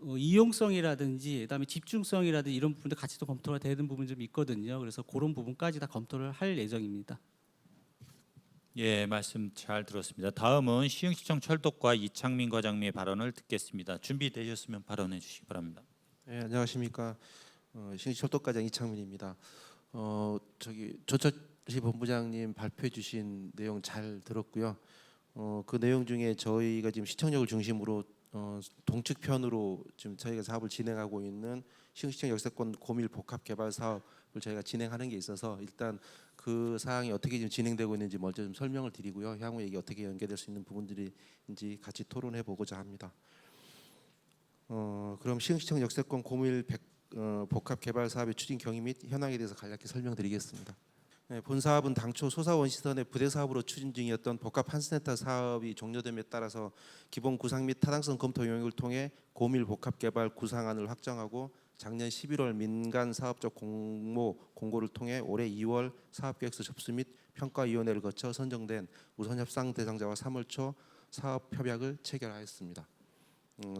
이용성이라든지 그다음에 집중성이라든지 이런 부분도 같이 또 검토가 되는 부분이 좀 있거든요. 그래서 그런 부분까지 다 검토를 할 예정입니다. 예, 말씀 잘 들었습니다. 다음은 시흥시청 철도과 이창민 과장님의 발언을 듣겠습니다. 준비되셨으면 발언해 주시기 바랍니다. 네, 안녕하십니까. 시흥시 철도과장 이창민입니다. 조철시 본부장님 발표해 주신 내용 잘 들었고요. 그 내용 중에 저희가 지금 시청역을 중심으로 동측편으로 지금 저희가 사업을 진행하고 있는 시흥시청 역세권 고밀 복합 개발 사업을 저희가 진행하는 게 있어서 일단 그 사항이 어떻게 지금 진행되고 있는지 먼저 좀 설명을 드리고요. 향후에 이게 어떻게 연계될 수 있는 부분들인지 같이 토론해 보고자 합니다. 그럼 시흥시청 역세권 고밀 복합 개발 사업의 추진 경위 및 현황에 대해서 간략히 설명드리겠습니다. 네, 본 사업은 당초 소사원시선의 부대 사업으로 추진 중이었던 복합 한센터 사업이 종료됨에 따라서 기본 구상 및 타당성 검토 용역을 통해 고밀 복합 개발 구상안을 확정하고 작년 11월 민간 사업적 공모 공고를 통해 올해 2월 사업계획서 접수 및 평가위원회를 거쳐 선정된 우선 협상 대상자와 3월 초 사업 협약을 체결하였습니다.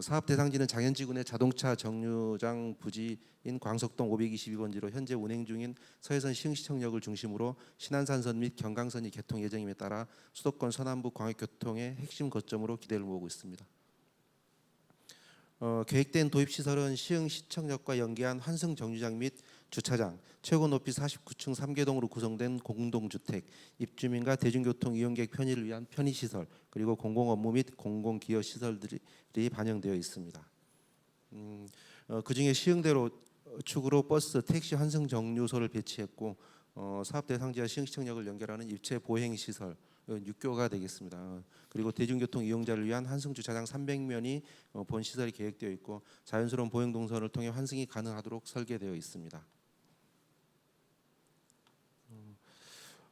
사업 대상지는 장현지군의 자동차 정류장 부지인 광석동 522번지로 현재 운행 중인 서해선 시흥시청역을 중심으로 신안산선 및 경강선이 개통 예정임에 따라 수도권 서남부 광역교통의 핵심 거점으로 기대를 모으고 있습니다. 계획된 도입시설은 시흥시청역과 연계한 환승 정류장 및 주차장, 최고 높이 49층 3개동으로 구성된 공동주택, 입주민과 대중교통 이용객 편의를 위한 편의시설, 그리고 공공업무 및 공공기여 시설들이 반영되어 있습니다. 그중에 시흥대로 축으로 버스, 택시 환승 정류소를 배치했고 사업 대상지와 시흥시청역을 연결하는 입체 보행 시설 6교가 되겠습니다. 그리고 대중교통 이용자를 위한 환승 주차장 300면이 본 시설이 계획되어 있고 자연스러운 보행 동선을 통해 환승이 가능하도록 설계되어 있습니다.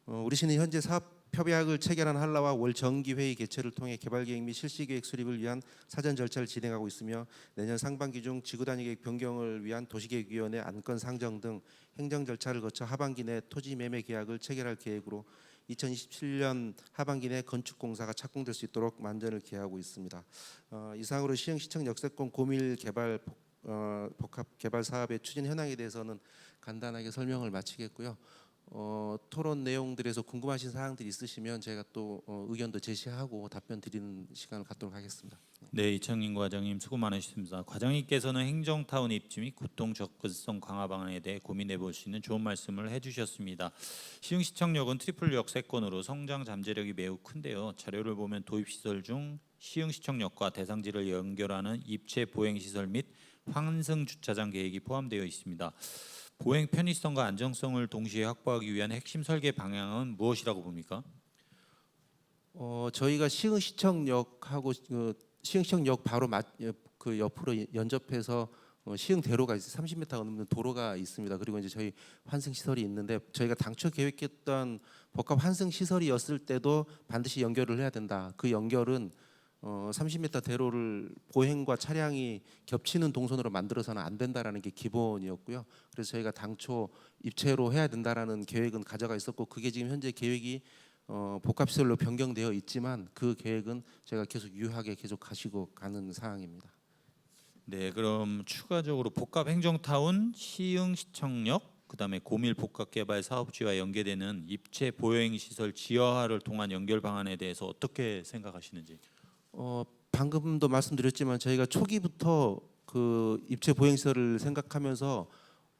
우리 시는 현재 사업 협약을 체결한 한라와 월 정기 회의 개최를 통해 개발 계획 및 실시 계획 수립을 위한 사전 절차를 진행하고 있으며 내년 상반기 중 지구 단위 계획 변경을 위한 도시계획위원회 안건 상정 등 행정 절차를 거쳐 하반기 내 토지 매매 계약을 체결할 계획으로 2027년 하반기 내 건축 공사가 착공될 수 있도록 만전을 기하고 있습니다. 이상으로 시흥시청 역세권 고밀 개발 복합 개발 사업의 추진 현황에 대해서는 간단하게 설명을 마치겠고요. 토론 내용들에서 궁금하신 사항들이 있으시면 제가 또 의견도 제시하고 답변 드리는 시간을 갖도록 하겠습니다. 네, 이창민 과장님 수고 많으셨습니다. 과장님께서는 행정타운 입지 및 교통 접근성 강화 방안에 대해 고민해 볼 수 있는 좋은 말씀을 해주셨습니다. 시흥시청역은 트리플 역세권으로 성장 잠재력이 매우 큰데요. 자료를 보면 도입시설 중 시흥시청역과 대상지를 연결하는 입체 보행시설 및 환승 주차장 계획이 포함되어 있습니다. 보행 편의성과 안정성을 동시에 확보하기 위한 핵심 설계 방향은 무엇이라고 봅니까? 저희가 시흥시청역하고 시흥시청역 바로 그 옆으로 연접해서 시흥대로가 30m 넘는 도로가 있습니다. 그리고 이제 저희 환승 시설이 있는데 저희가 당초 계획했던 복합 환승 시설이었을 때도 반드시 연결을 해야 된다. 그 연결은 30m 대로를 보행과 차량이 겹치는 동선으로 만들어서는 안 된다라는 게 기본이었고요. 그래서 저희가 당초 입체로 해야 된다라는 계획은 가져가 있었고 그게 지금 현재 계획이 복합시설로 변경되어 있지만 그 계획은 제가 계속 유효하게 계속 가시고 가는 상황입니다. 네, 그럼 추가적으로 복합 행정타운 시흥시청역 그다음에 고밀 복합개발 사업지와 연계되는 입체 보행시설 지하화를 통한 연결 방안에 대해서 어떻게 생각하시는지? 방금도 말씀드렸지만 저희가 초기부터 그 입체 보행시설을 생각하면서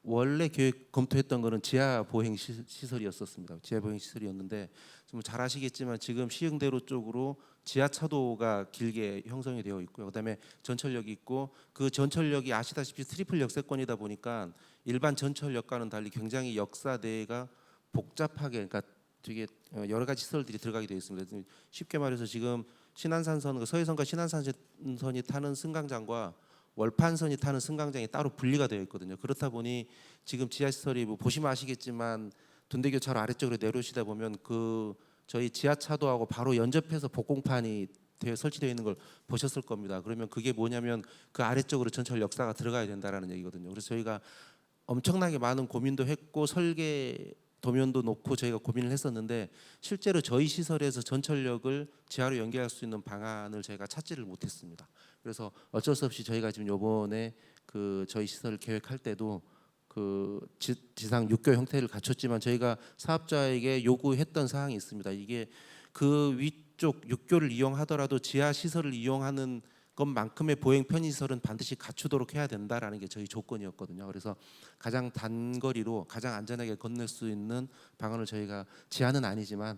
원래 계획 검토했던 거는 지하 보행 시설이었었습니다. 지하 보행 시설이었는데 좀 잘 아시겠지만 지금 시흥대로 쪽으로 지하차도가 길게 형성이 되어 있고요. 그다음에 전철역이 있고 그 전철역이 아시다시피 트리플 역세권이다 보니까 일반 전철역과는 달리 굉장히 역사대가 복잡하게 그러니까 되게 여러 가지 시설들이 들어가게 되어 있습니다. 쉽게 말해서 지금 신안산선, 서해선과 신안산선이 타는 승강장과 월판선이 타는 승강장이 따로 분리가 되어 있거든요. 그렇다 보니 지금 지하시설이 뭐 보시면 아시겠지만 둔대교차로 아래쪽으로 내려오시다 보면 그 저희 지하차도하고 바로 연접해서 복공판이 설치되어 있는 걸 보셨을 겁니다. 그러면 그게 뭐냐면 그 아래쪽으로 전철 역사가 들어가야 된다라는 얘기거든요. 그래서 저희가 엄청나게 많은 고민도 했고 설계 도면도 놓고 저희가 고민을 했었는데 실제로 저희 시설에서 전철역을 지하로 연결할 수 있는 방안을 저희가 찾지를 못했습니다. 그래서 어쩔 수 없이 저희가 지금 이번에 그 저희 시설을 계획할 때도 그 지상 6교 형태를 갖췄지만 저희가 사업자에게 요구했던 사항이 있습니다. 이게 그 위쪽 6교를 이용하더라도 지하 시설을 이용하는 것만큼의 보행 편의시설은 반드시 갖추도록 해야 된다라는 게 저희 조건이었거든요. 그래서 가장 단거리로 가장 안전하게 건널 수 있는 방안을 저희가 제한은 아니지만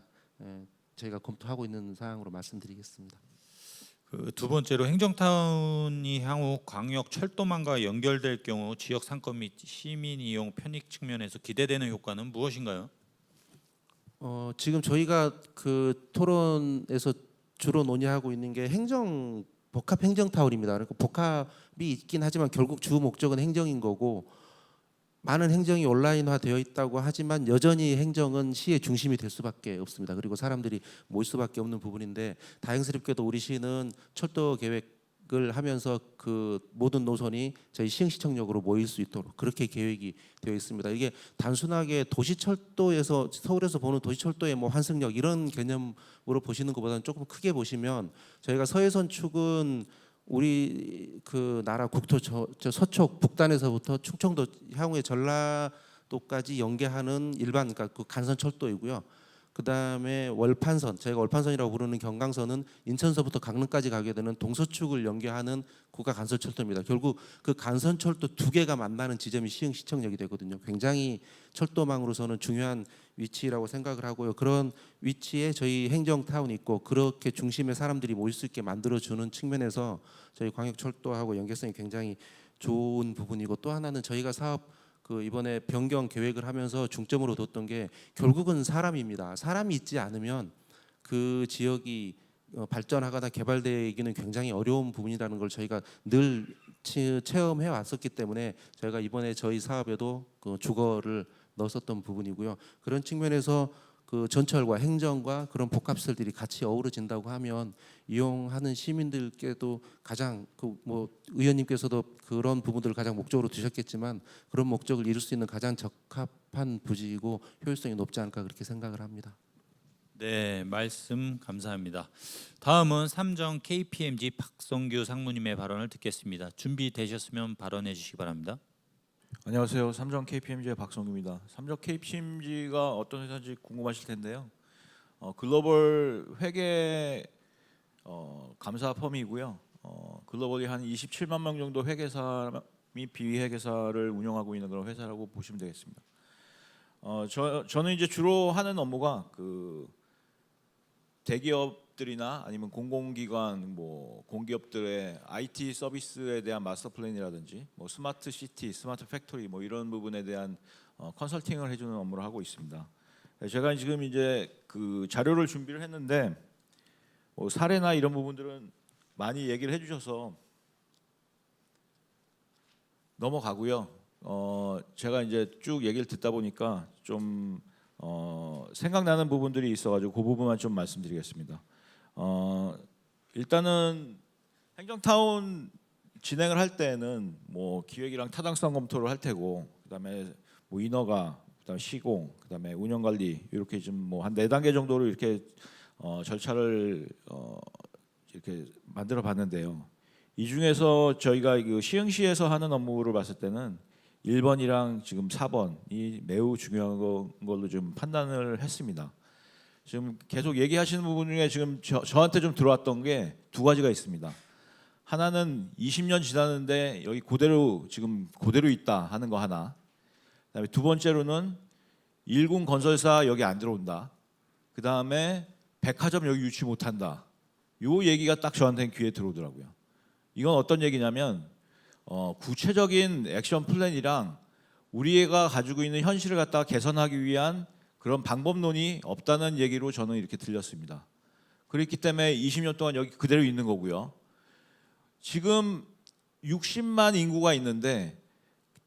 저희가 검토하고 있는 사항으로 말씀드리겠습니다. 그 두 번째로 행정타운이 향후 광역 철도망과 연결될 경우 지역 상권 및 시민 이용 편익 측면에서 기대되는 효과는 무엇인가요? 지금 저희가 그 토론에서 주로 논의하고 있는 게 복합 행정타운입니다. 그러니까 복합이 있긴 하지만 결국 주 목적은 행정인 거고 많은 행정이 온라인화 되어 있다고 하지만 여전히 행정은 시의 중심이 될 수밖에 없습니다. 그리고 사람들이 모일 수밖에 없는 부분인데 다행스럽게도 우리 시는 철도 계획을 하면서 그 모든 노선이 저희 시흥시청역으로 모일 수 있도록 그렇게 계획이 되어 있습니다. 이게 단순하게 도시철도에서 서울에서 보는 도시철도의 뭐 환승역 이런 개념으로 보시는 것보다는 조금 크게 보시면 저희가 서해선 축은 우리 그 나라 국토 서쪽 북단에서부터 충청도 향후에 전라도까지 연계하는 일반 그러니까 그 간선 철도이고요. 그다음에 월판선, 저희가 월판선이라고 부르는 경강선은 인천서부터 강릉까지 가게 되는 동서축을 연계하는 국가 간선철도입니다. 결국 그 간선철도 두 개가 만나는 지점이 시흥시청역이 되거든요. 굉장히 철도망으로서는 중요한 위치라고 생각을 하고요. 그런 위치에 저희 행정타운이 있고 그렇게 중심에 사람들이 모일 수 있게 만들어주는 측면에서 저희 광역철도하고 연계성이 굉장히 좋은 부분이고, 또 하나는 저희가 사업 이번에 변경 계획을 하면서 중점으로 뒀던 게 결국은 사람입니다. 사람이 있지 않으면 그 지역이 발전하거나 개발되기는 굉장히 어려운 부분이라는 걸 저희가 늘 체험해 왔었기 때문에 저희가 이번에 저희 사업에도 그 주거를 넣었었던 부분이고요. 그런 측면에서 그 전철과 행정과 그런 복합시설들이 같이 어우러진다고 하면 이용하는 시민들께도 가장 의원님께서도 그런 부분들을 가장 목적으로 두셨겠지만 그런 목적을 이룰 수 있는 가장 적합한 부지이고 효율성이 높지 않을까 그렇게 생각을 합니다. 네, 말씀 감사합니다. 다음은 삼정 KPMG 박성규 상무님의 발언을 듣겠습니다. 준비되셨으면 발언해 주시기 바랍니다. 안녕하세요. 삼정 KPMG의 박성규입니다. 삼정 KPMG가 어떤 회사인지 궁금하실 텐데요. 글로벌 회계 감사 펌이고요. 글로벌이 한 27만 명 정도 회계사및 비회계사를 운영하고 있는 그런 회사라고 보시면 되겠습니다. 저는 이제 주로 하는 업무가 그 대기업들이나 아니면 공공기관, 공기업들의 IT 서비스에 대한 마스터 플랜이라든지 스마트 시티, 스마트 팩토리 이런 부분에 대한 컨설팅을 해주는 업무를 하고 있습니다. 제가 지금 이제 그 자료를 준비를 했는데 사례나 이런 부분들은 많이 얘기를 해주셔서 넘어가고요. 제가 이제 쭉 얘기를 듣다 보니까 좀 생각나는 부분들이 있어가지고 그 부분만 좀 말씀드리겠습니다. 일단은 행정타운 진행을 할 때는 기획이랑 타당성 검토를 할 테고, 그다음에 인허가, 그다음에 시공, 그다음에 운영관리 이렇게 좀 한 4단계 정도로 이렇게 절차를 이렇게 만들어 봤는데요. 이 중에서 저희가 그 시흥시에서 하는 업무를 봤을 때는 1번이랑 지금 4번이 매우 중요한 걸로 좀 판단을 했습니다. 지금 계속 얘기하시는 부분 중에 지금 저한테 좀 들어왔던 게 2가지가 있습니다. 하나는 20년 지났는데 여기 그대로 있다 하는 거 하나. 그다음에 2번째로는 1군 건설사 여기 안 들어온다. 그다음에 백화점 여기 유치 못한다. 요 얘기가 딱 저한테는 귀에 들어오더라고요. 이건 어떤 얘기냐면 구체적인 액션 플랜이랑 우리가 가지고 있는 현실을 갖다가 개선하기 위한 그런 방법론이 없다는 얘기로 저는 이렇게 들렸습니다. 그렇기 때문에 20년 동안 여기 그대로 있는 거고요. 지금 60만 인구가 있는데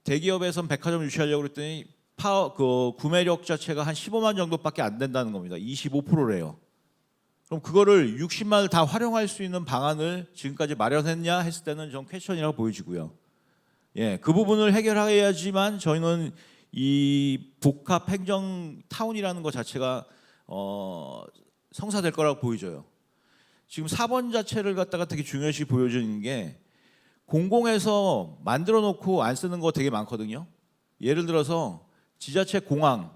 대기업에선 백화점 유치하려고 그랬더니 구매력 자체가 한 15만 정도밖에 안 된다는 겁니다. 25%래요. 그럼 그거를 60만을 다 활용할 수 있는 방안을 지금까지 마련했냐 했을 때는 좀 퀘스천이라고 보여지고요. 예, 그 부분을 해결해야지만 저희는 이 복합 행정 타운이라는 것 자체가 성사될 거라고 보여져요. 지금 4번 자체를 갖다가 되게 중요시 보여지는 게 공공에서 만들어 놓고 안 쓰는 거 되게 많거든요. 예를 들어서 지자체 공항,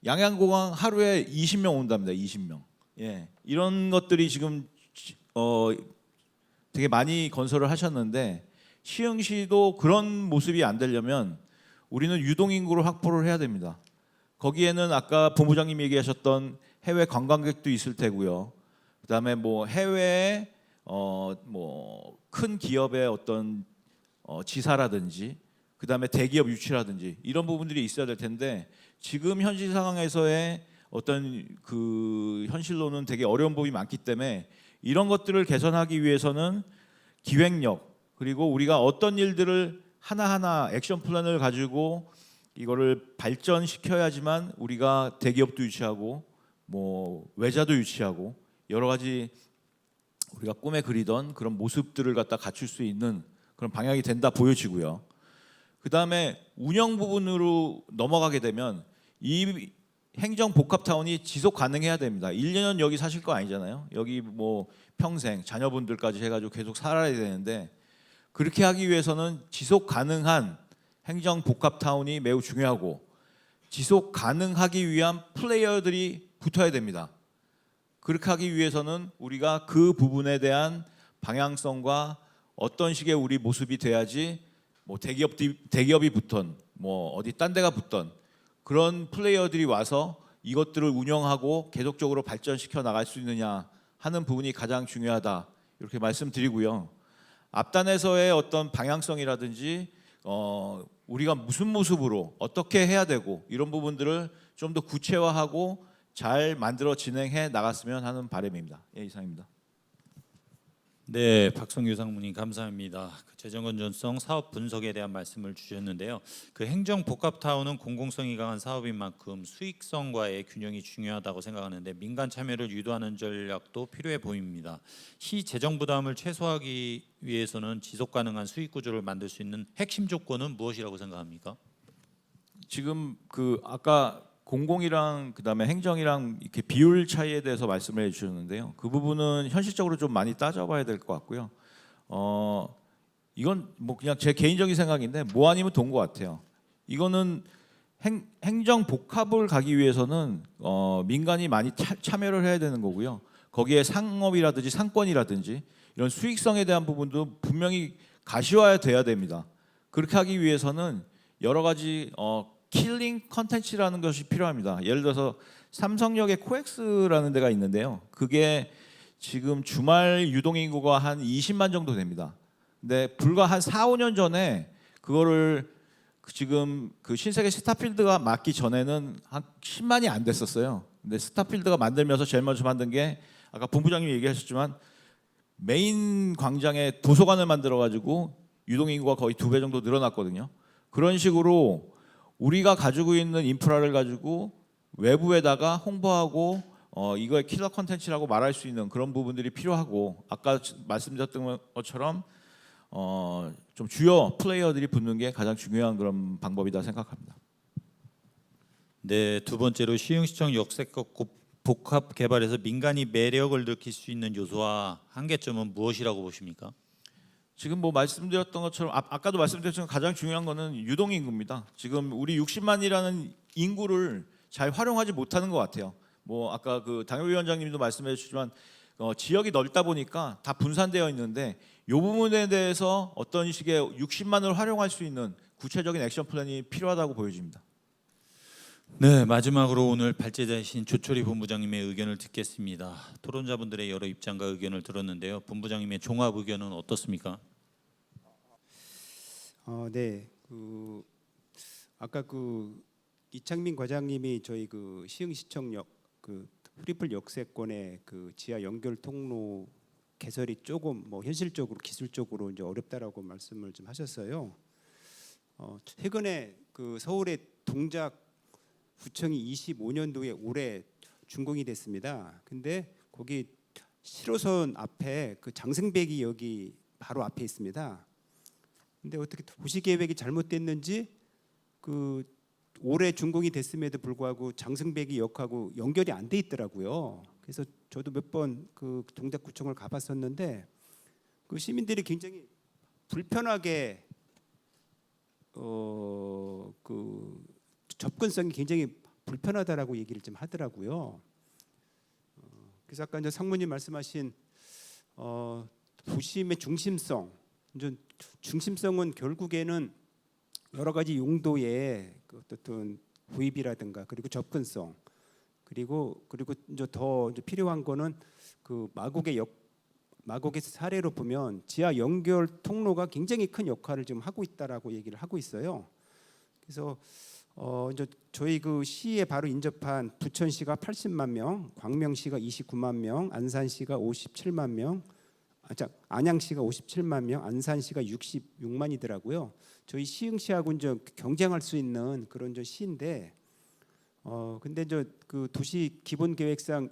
양양공항 하루에 20명 온답니다. 20명. 예, 이런 것들이 지금 되게 많이 건설을 하셨는데 시흥시도 그런 모습이 안 되려면 우리는 유동인구를 확보를 해야 됩니다. 거기에는 아까 본부장님이 얘기하셨던 해외 관광객도 있을 테고요. 그다음에 해외에 큰 기업의 어떤 지사라든지 그다음에 대기업 유치라든지 이런 부분들이 있어야 될 텐데 지금 현실 상황에서의 어떤 그 현실로는 되게 어려운 부분이 많기 때문에 이런 것들을 개선하기 위해서는 기획력 그리고 우리가 어떤 일들을 하나하나 액션 플랜을 가지고 이거를 발전시켜야지만 우리가 대기업도 유치하고 외자도 유치하고 여러 가지 우리가 꿈에 그리던 그런 모습들을 갖다 갖출 수 있는 그런 방향이 된다 보여지고요. 그다음에 운영 부분으로 넘어가게 되면 이 행정 복합타운이 지속 가능해야 됩니다. 1, 2년 여기 사실 거 아니잖아요. 여기 평생 자녀분들까지 해가지고 계속 살아야 되는데 그렇게 하기 위해서는 지속 가능한 행정 복합타운이 매우 중요하고 지속 가능하기 위한 플레이어들이 붙어야 됩니다. 그렇게 하기 위해서는 우리가 그 부분에 대한 방향성과 어떤 식의 우리 모습이 돼야지 대기업이 붙던 어디 딴 데가 붙던 그런 플레이어들이 와서 이것들을 운영하고 계속적으로 발전시켜 나갈 수 있느냐 하는 부분이 가장 중요하다 이렇게 말씀드리고요. 앞단에서의 어떤 방향성이라든지 우리가 무슨 모습으로 어떻게 해야 되고 이런 부분들을 좀 더 구체화하고 잘 만들어 진행해 나갔으면 하는 바람입니다. 예, 이상입니다. 네, 박성규 상무님 감사합니다. 그 재정 건전성 사업 분석에 대한 말씀을 주셨는데요. 그 행정 복합타운은 공공성이 강한 사업인 만큼 수익성과의 균형이 중요하다고 생각하는데 민간 참여를 유도하는 전략도 필요해 보입니다. 시 재정 부담을 최소화하기 위해서는 지속 가능한 수익 구조를 만들 수 있는 핵심 조건은 무엇이라고 생각합니까? 지금 그 아까 공공이랑 그다음에 행정이랑 이렇게 비율 차이에 대해서 말씀을 해주셨는데요. 그 부분은 현실적으로 좀 많이 따져봐야 될 것 같고요. 이건 뭐 그냥 제 개인적인 생각인데 뭐 아니면 돈 것 같아요. 이거는 행정 복합을 가기 위해서는 민간이 많이 참여를 해야 되는 거고요. 거기에 상업이라든지 상권이라든지 이런 수익성에 대한 부분도 분명히 가시화돼야 됩니다. 그렇게 하기 위해서는 여러 가지 킬링 컨텐츠라는 것이 필요합니다. 예를 들어서 삼성역에 코엑스라는 데가 있는데요. 그게 지금 주말 유동 인구가 한 20만 정도 됩니다. 근데 불과 한 4, 5년 전에 그거를 지금 그 신세계 스타필드가 맡기 전에는 한 10만이 안 됐었어요. 근데 스타필드가 만들면서 제일 먼저 만든 게 아까 본부장님이 얘기하셨지만 메인 광장에 도서관을 만들어 가지고 유동 인구가 거의 2배 정도 늘어났거든요. 그런 식으로 우리가 가지고 있는 인프라를 가지고 외부에다가 홍보하고 이거의 킬러 컨텐츠라고 말할 수 있는 그런 부분들이 필요하고 아까 말씀드렸던 것처럼 좀 주요 플레이어들이 붙는 게 가장 중요한 그런 방법이다 생각합니다. 네, 두 번째로 시흥시청 역세권 복합 개발에서 민간이 매력을 느낄 수 있는 요소와 한계점은 무엇이라고 보십니까? 지금 뭐 말씀드렸던 것처럼 아까도 말씀드렸지만 가장 중요한 거는 유동 인구입니다. 지금 우리 60만이라는 인구를 잘 활용하지 못하는 것 같아요. 뭐 아까 그 당협위원장님도 말씀해 주시지만 지역이 넓다 보니까 다 분산되어 있는데 이 부분에 대해서 어떤 식의 60만을 활용할 수 있는 구체적인 액션 플랜이 필요하다고 보여집니다. 네, 마지막으로 오늘 발제자이신 조철희 본부장님의 의견을 듣겠습니다. 토론자분들의 여러 입장과 의견을 들었는데요. 본부장님의 종합 의견은 어떻습니까? 네, 아까 이창민 과장님이 저희 시흥시청역 프리플 역세권의 지하 연결 통로 개설이 조금 현실적으로 기술적으로 이제 어렵다라고 말씀을 좀 하셨어요. 최근에 서울의 동작 구청이 25년도에 올해 준공이 됐습니다. 근데 거기 7호선 앞에 장승배기 여기 바로 앞에 있습니다. 근데 어떻게 도시 계획이 잘못됐는지 올해 준공이 됐음에도 불구하고 장승배기 역하고 연결이 안 돼 있더라고요. 그래서 저도 몇 번 동작구청을 가봤었는데 시민들이 굉장히 불편하게 접근성이 굉장히 불편하다라고 얘기를 좀 하더라고요. 그래서 아까 이제 상무님 말씀하신 도심의 중심성, 중심성은 결국에는 여러 가지 용도의 어떤 구입이라든가 그리고 접근성 그리고 이제 더 필요한 거는 마곡의 사례로 보면 지하 연결 통로가 굉장히 큰 역할을 지금 하고 있다라고 얘기를 하고 있어요. 그래서 이제 저희 시에 바로 인접한 부천시가 80만 명, 광명시가 29만 명, 안산시가 57만 명, 안양시가 57만 명, 안산시가 66만이더라고요. 저희 시흥시하고 이제 경쟁할 수 있는 그런 시인데, 근데 이제 도시 기본 계획상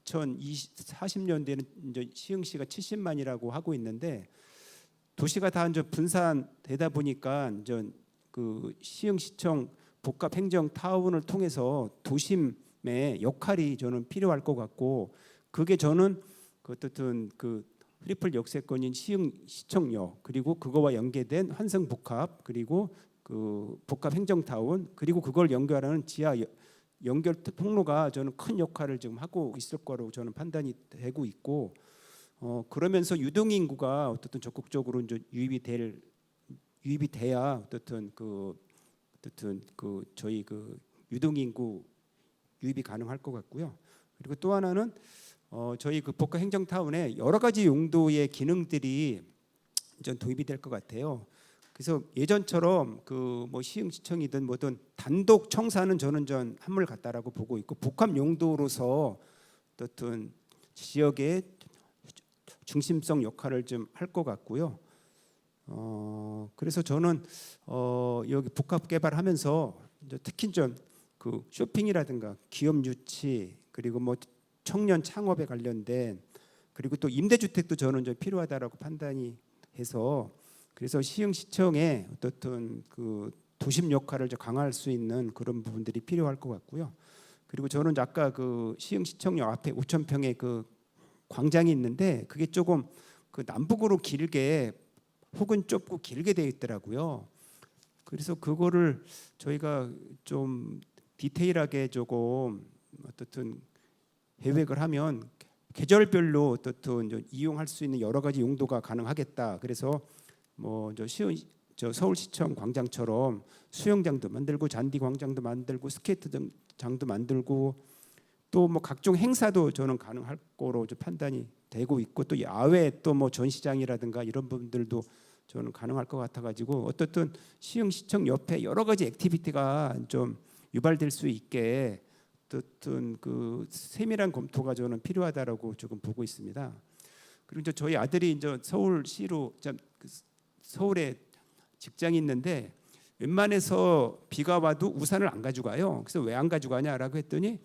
2040년대는 이제 시흥시가 70만이라고 하고 있는데 도시가 다 이제 분산되다 보니까 이제 시흥시청 복합 행정 타운을 통해서 도심의 역할이 저는 필요할 것 같고 그게 저는 어떻든 트리플 역세권인 시흥시청역 그리고 그거와 연계된 환승복합 그리고 복합 행정타운 그리고 그걸 연결하는 지하 연결 통로가 저는 큰 역할을 지금 하고 있을 거로 저는 판단이 되고 있고 그러면서 유동인구가 어떻든 적극적으로 이제 유입이 돼야 어떻든 저희 유동인구 유입이 가능할 것 같고요. 그리고 또 하나는 저희 복합 행정타운에 여러 가지 용도의 기능들이 좀 도입이 될 것 같아요. 그래서 예전처럼 그 뭐 시흥시청이든 뭐든 단독 청사는 저는 전 한물 같다라고 보고 있고, 복합 용도로서 어떤 지역의 중심성 역할을 좀 할 것 같고요. 그래서 저는 여기 복합 개발하면서 이제 특히 좀 그 쇼핑이라든가 기업 유치, 그리고 뭐 청년 창업에 관련된, 그리고 또 임대주택도 저는 좀 필요하다라고 판단이 해서, 그래서 시흥시청의 어떤 그 도심 역할을 좀 강화할 수 있는 그런 부분들이 필요할 것 같고요. 그리고 저는 아까 그 시흥시청역 앞에 5,000평의 그 광장이 있는데 그게 조금 그 남북으로 길게 혹은 좁고 길게 되어 있더라고요. 그래서 그거를 저희가 좀 디테일하게 조금 어떻든 계획을 하면 계절별로 어떻든 이용할 수 있는 여러 가지 용도가 가능하겠다. 그래서 뭐 저 서울시청 광장처럼 수영장도 만들고 잔디 광장도 만들고 스케이트장도 만들고 또 뭐 각종 행사도 저는 가능할 거로 판단이 되고 있고, 또 야외 또 뭐 전시장이라든가 이런 부분들도 저는 가능할 것 같아가지고, 어떻든 시흥시청 옆에 여러 가지 액티비티가 좀 유발될 수 있게 어떤 그 세밀한 검토가 저는 필요하다라고 조금 보고 있습니다. 그리고 이제 저희 아들이 이제 서울시로 서울에 직장이 있는데 웬만해서 비가 와도 우산을 안 가져가요. 그래서 왜 안 가져가냐라고 했더니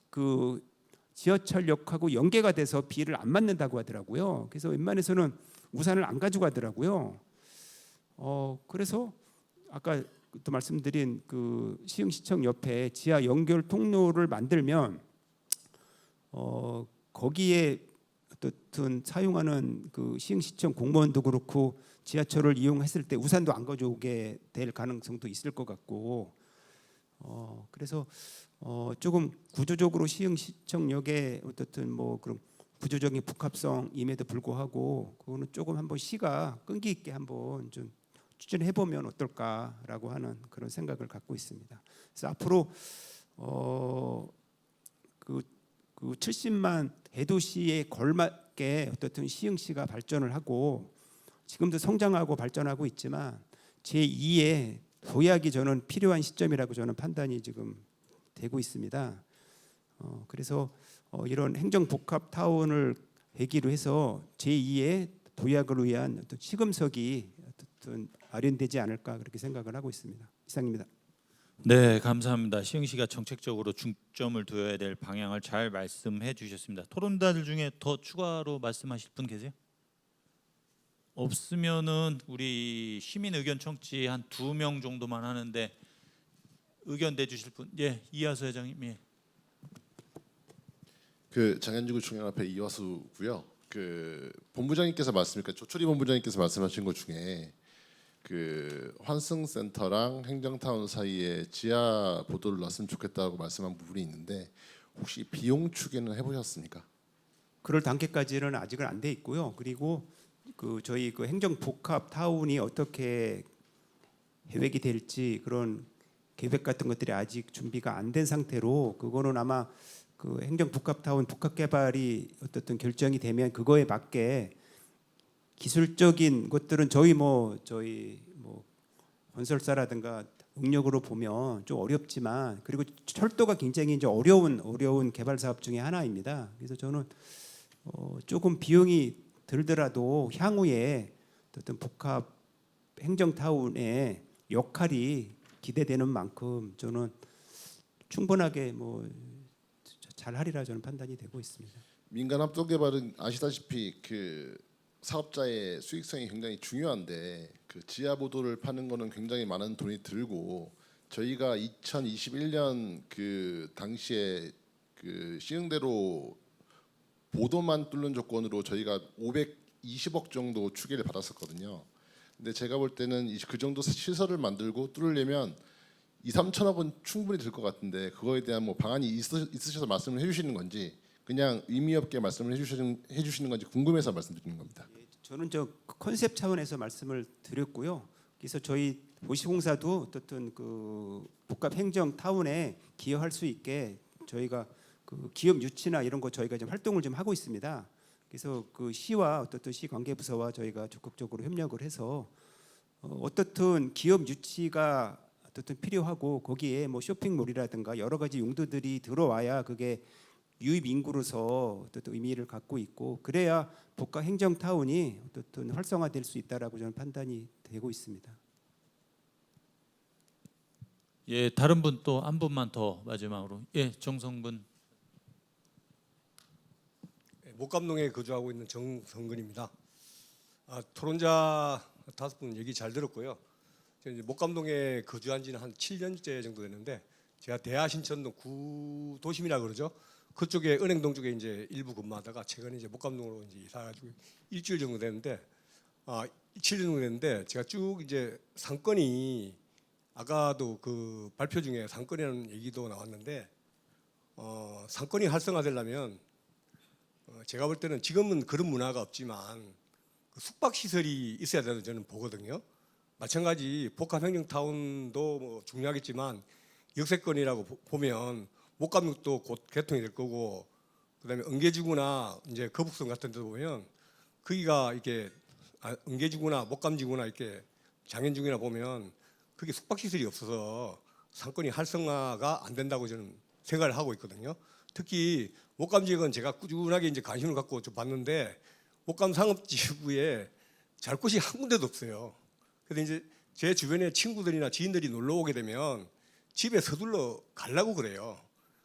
그 지하철역하고 연계가 돼서 비를 안 맞는다고 하더라고요. 그래서 웬만해서는 우산을 안 가져가더라고요. 그래서 아까 또 말씀드린 그 시흥시청 옆에 지하 연결 통로를 만들면 거기에 어떤 사용하는 그 시흥시청 공무원도 그렇고 지하철을 이용했을 때 우산도 안 가져오게 될 가능성도 있을 것 같고, 그래서 조금 구조적으로 시흥시청역에 어떻든 뭐 그런 구조적인 복합성임에도 불구하고 그거는 조금 한번 시가 끈기 있게 한번 좀 추진해 보면 어떨까라고 하는 그런 생각을 갖고 있습니다. 그래서 앞으로 그 70만 대도시에 걸맞게 어떻든 시흥시가 발전을 하고 지금도 성장하고 발전하고 있지만 제2의 도약이 저는 필요한 시점이라고 저는 판단이 지금 되고 있습니다. 그래서 이런 행정복합 타운을 계기로 해서 제2의 도약을 위한 어떤 시금석이 어떤 마련되지 않을까 그렇게 생각을 하고 있습니다. 이상입니다. 네, 감사합니다. 시흥시가 정책적으로 중점을 두어야 될 방향을 잘 말씀해 주셨습니다. 토론자들 중에 더 추가로 말씀하실 분 계세요? 없으면은 우리 시민 의견 청취 한 2명 정도만 하는데 의견 내주실 분? 예, 이하수 회장님. 예. 그 장현주구 중앙앞에 이화수고요. 그 본부장님께서 조철희 본부장님께서 말씀하신 것 중에 그 환승센터랑 행정타운 사이에 지하 보도를 놨으면 좋겠다고 말씀한 부분이 있는데 혹시 비용 추계는 해보셨습니까? 그럴 단계까지는 아직은 안 돼 있고요. 그리고 그 저희 그 행정복합 타운이 어떻게 계획이 될지 그런 계획 같은 것들이 아직 준비가 안 된 상태로, 그거는 아마 그 행정복합타운 복합개발이 어떻든 결정이 되면 그거에 맞게 기술적인 것들은 저희 뭐 건설사라든가 능력으로 보면 좀 어렵지만, 그리고 철도가 굉장히 이제 어려운 개발 사업 중에 하나입니다. 그래서 저는 조금 비용이 들더라도 향후에 어떤 복합 행정타운의 역할이 기대되는 만큼 저는 충분하게 뭐 잘하리라 저는 판단이 되고 있습니다. 민간 합동 개발은 아시다시피 그 사업자의 수익성이 굉장히 중요한데 그 지하 보도를 파는 거는 굉장히 많은 돈이 들고, 저희가 2021년 그 당시에 그 시흥대로 보도만 뚫는 조건으로 저희가 520억 정도 추계를 받았었거든요. 근데 제가 볼 때는 그 정도 시설을 만들고 뚫으려면 2-3천억은 충분히 들 것 같은데 그거에 대한 뭐 방안이 있으셔서 말씀을 해주시는 건지 그냥 의미 없게 말씀을 해주시는 건지 궁금해서 말씀드리는 겁니다. 저는 저 컨셉 차원에서 말씀을 드렸고요. 그래서 저희 도시공사도 어떻든 그 복합 행정 타운에 기여할 수 있게 저희가 그 기업 유치나 이런 거 저희가 좀 활동을 좀 하고 있습니다. 그래서 그 시와 어떻든 시 관계부서와 저희가 적극적으로 협력을 해서 어떻든 기업 유치가 어떻든 필요하고 거기에 뭐 쇼핑몰이라든가 여러 가지 용도들이 들어와야 그게 유입 인구로서 어떤 의미를 갖고 있고 그래야 복합 행정타운이 어떤 활성화될 수 있다라고 저는 판단이 되고 있습니다. 예, 다른 분 또 한 분만 더 마지막으로. 예, 정성근. 목감동에 거주하고 있는 정성근입니다. 토론자 5분 얘기 잘 들었고요. 제가 이제 목감동에 거주한 지는 한 7년째 정도 됐는데 제가 대하 신천동 구도심이라 그러죠. 그쪽에 은행동 쪽에 이제 일부 근무하다가 최근에 이제 목감동으로 이제 이사가지고 일주일 정도 됐는데 7년 정도 됐는데 제가 쭉 이제 상권이 아까도 그 발표 중에 상권이라는 얘기도 나왔는데 상권이 활성화되려면 제가 볼 때는 지금은 그런 문화가 없지만 그 숙박 시설이 있어야 된다고 저는 보거든요. 마찬가지 복합행정타운도 뭐 중요하겠지만 역세권이라고 보면 목감육도 곧 개통이 될 거고 그다음에 은계지구나 이제 거북선 같은 데 보면 거기가 이렇게 은계지구나 목감지구나 이렇게 장현중이나 보면 그게 숙박 시설이 없어서 상권이 활성화가 안 된다고 저는 생각을 하고 있거든요. 특히 목감 지역은 제가 꾸준하게 이제 관심을 갖고 좀 봤는데 목감 상업지구에 잘 곳이 한 군데도 없어요. 그래서 이제 제 주변에 친구들이나 지인들이 놀러 오게 되면 집에 서둘러 가려고 그래요.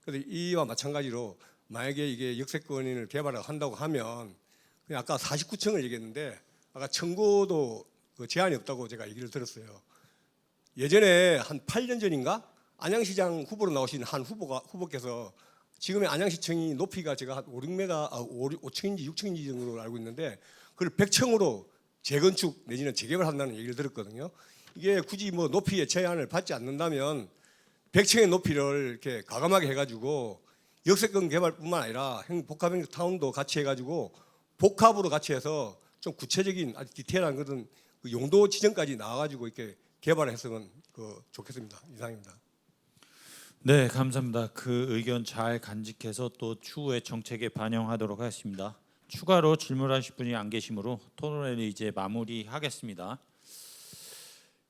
그래서 이와 마찬가지로 만약에 이게 역세권을 개발을 한다고 하면 그냥 아까 49층을 얘기했는데 아까 청구도 그 제한이 없다고 제가 얘기를 들었어요. 예전에 한 8년 전인가 안양시장 후보로 나오신 한 후보께서 지금의 안양시청이 높이가 제가 한 5층인지 6층인지 정도로 알고 있는데 그걸 100층으로 재건축 내지는 재개발한다는 얘기를 들었거든요. 이게 굳이 뭐 높이의 제한을 받지 않는다면 100층의 높이를 이렇게 가감하게 해가지고 역세권 개발뿐만 아니라 복합행정타운도 같이 해가지고 복합으로 같이 해서 좀 구체적인 아주 디테일한 그런 그 용도 지정까지 나와가지고 이렇게 개발을 했으면 좋겠습니다. 이상입니다. 네, 감사합니다. 그 의견 잘 간직해서 또 추후에 정책에 반영하도록 하겠습니다. 추가로 질문하실 분이 안 계시므로 토론회를 이제 마무리하겠습니다.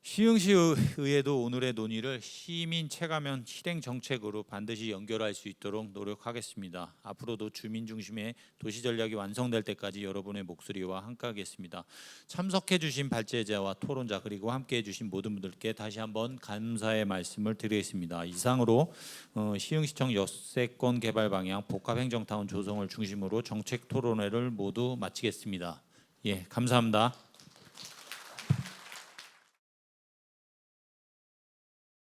시흥시의회도 오늘의 논의를 시민 체감형 실행 정책으로 반드시 연결할 수 있도록 노력하겠습니다. 앞으로도 주민 중심의 도시 전략이 완성될 때까지 여러분의 목소리와 함께하겠습니다. 참석해 주신 발제자와 토론자 그리고 함께해 주신 모든 분들께 다시 한번 감사의 말씀을 드리겠습니다. 이상으로 시흥시청 역세권 개발 방향 복합행정타운 조성을 중심으로 정책 토론회를 모두 마치겠습니다. 예, 감사합니다.